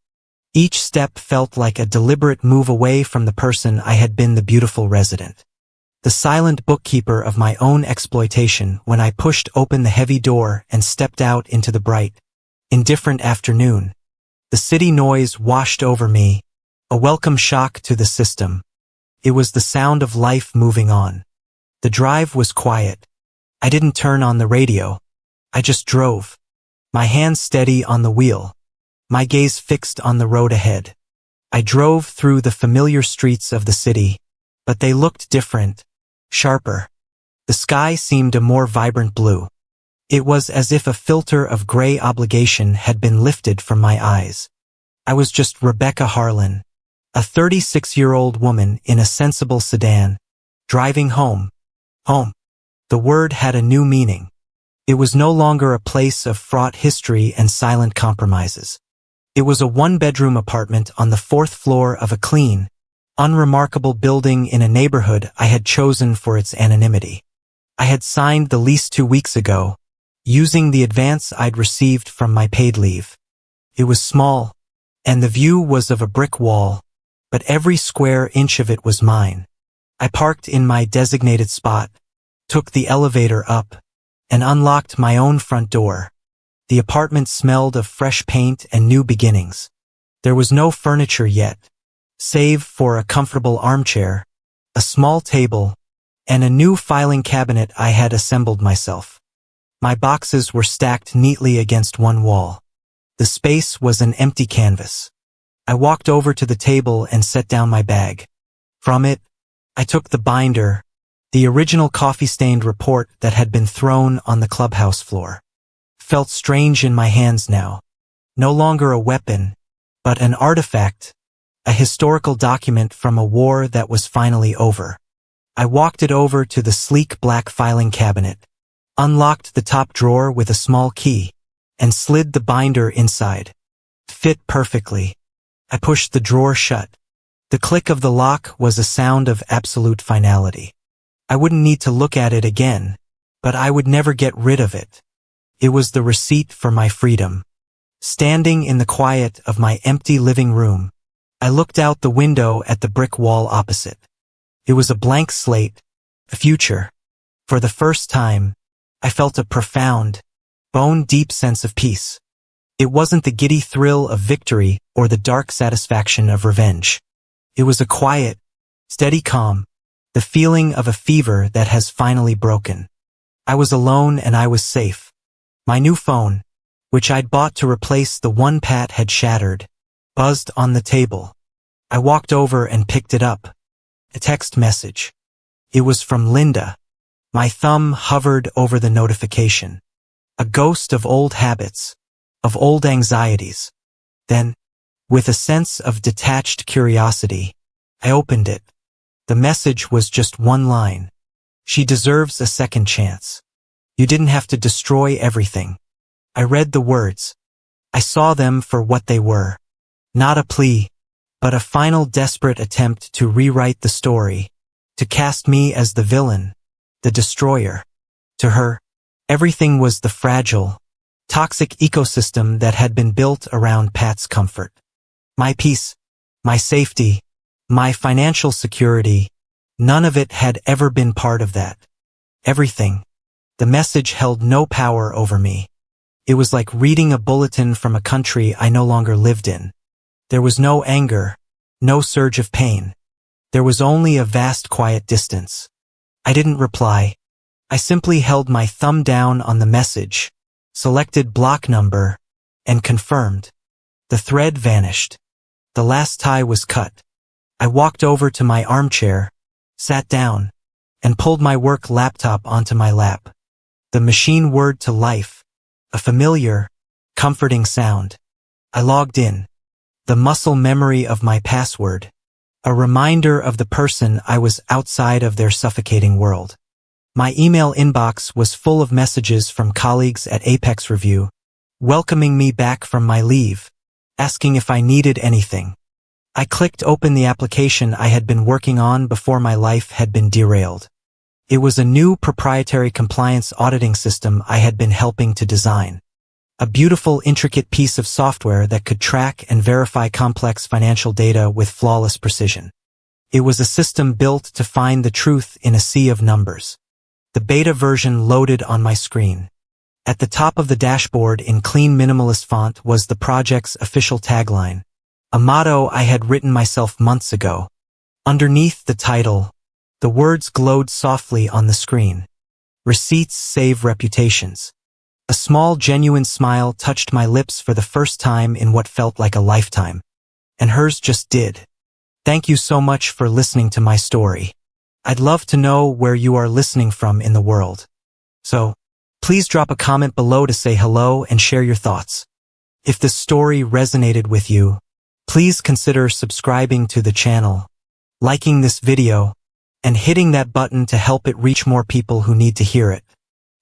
Each step felt like a deliberate move away from the person I had been, the beautiful resident. The silent bookkeeper of my own exploitation when I pushed open the heavy door and stepped out into the bright, indifferent afternoon. The city noise washed over me, a welcome shock to the system. It was the sound of life moving on. The drive was quiet. I didn't turn on the radio. I just drove, my hands steady on the wheel, my gaze fixed on the road ahead. I drove through the familiar streets of the city, but they looked different, sharper. The sky seemed a more vibrant blue. It was as if a filter of gray obligation had been lifted from my eyes. I was just Rebecca Harlan, a 36-year-old woman in a sensible sedan, driving home. Home. The word had a new meaning. It was no longer a place of fraught history and silent compromises. It was a 1-bedroom apartment on the 4th floor of a clean, unremarkable building in a neighborhood I had chosen for its anonymity. I had signed the lease 2 weeks ago, using the advance I'd received from my paid leave. It was small, and the view was of a brick wall, but every square inch of it was mine. I parked in my designated spot, took the elevator up, and unlocked my own front door. The apartment smelled of fresh paint and new beginnings. There was no furniture yet, save for a comfortable armchair, a small table, and a new filing cabinet I had assembled myself. My boxes were stacked neatly against one wall. The space was an empty canvas. I walked over to the table and set down my bag. From it, I took the binder, The original coffee-stained report that had been thrown on the clubhouse floor felt strange in my hands now. No longer a weapon, but an artifact, a historical document from a war that was finally over. I walked it over to the sleek black filing cabinet, unlocked the top drawer with a small key, and slid the binder inside. Fit perfectly. I pushed the drawer shut. The click of the lock was a sound of absolute finality. I wouldn't need to look at it again, but I would never get rid of it. It was the receipt for my freedom. Standing in the quiet of my empty living room, I looked out the window at the brick wall opposite. It was a blank slate, a future. For the first time, I felt a profound, bone-deep sense of peace. It wasn't the giddy thrill of victory or the dark satisfaction of revenge. It was a quiet, steady calm, the feeling of a fever that has finally broken. I was alone and I was safe. My new phone, which I'd bought to replace the one Pat had shattered, buzzed on the table. I walked over and picked it up. A text message. It was from Linda. My thumb hovered over the notification. A ghost of old habits, of old anxieties. Then, with a sense of detached curiosity, I opened it. The message was just one line. She deserves a second chance. You didn't have to destroy everything. I read the words. I saw them for what they were. Not a plea, but a final desperate attempt to rewrite the story, to cast me as the villain, the destroyer. To her, everything was the fragile, toxic ecosystem that had been built around Pat's comfort. My peace, my safety, my financial security, none of it had ever been part of that. Everything. The message held no power over me. It was like reading a bulletin from a country I no longer lived in. There was no anger, no surge of pain. There was only a vast quiet distance. I didn't reply. I simply held my thumb down on the message, selected block number, and confirmed. The thread vanished. The last tie was cut. I walked over to my armchair, sat down, and pulled my work laptop onto my lap. The machine whirred to life, a familiar, comforting sound. I logged in. The muscle memory of my password, a reminder of the person I was outside of their suffocating world. My email inbox was full of messages from colleagues at Apex Review, welcoming me back from my leave, asking if I needed anything. I clicked open the application I had been working on before my life had been derailed. It was a new proprietary compliance auditing system I had been helping to design. A beautiful, intricate piece of software that could track and verify complex financial data with flawless precision. It was a system built to find the truth in a sea of numbers. The beta version loaded on my screen. At the top of the dashboard in clean minimalist font was the project's official tagline, a motto I had written myself months ago. Underneath the title, the words glowed softly on the screen. Receipts save reputations. A small, genuine smile touched my lips for the first time in what felt like a lifetime. And hers just did. Thank you so much for listening to my story. I'd love to know where you are listening from in the world. So, please drop a comment below to say hello and share your thoughts. If this story resonated with you, please consider subscribing to the channel, liking this video, and hitting that button to help it reach more people who need to hear it.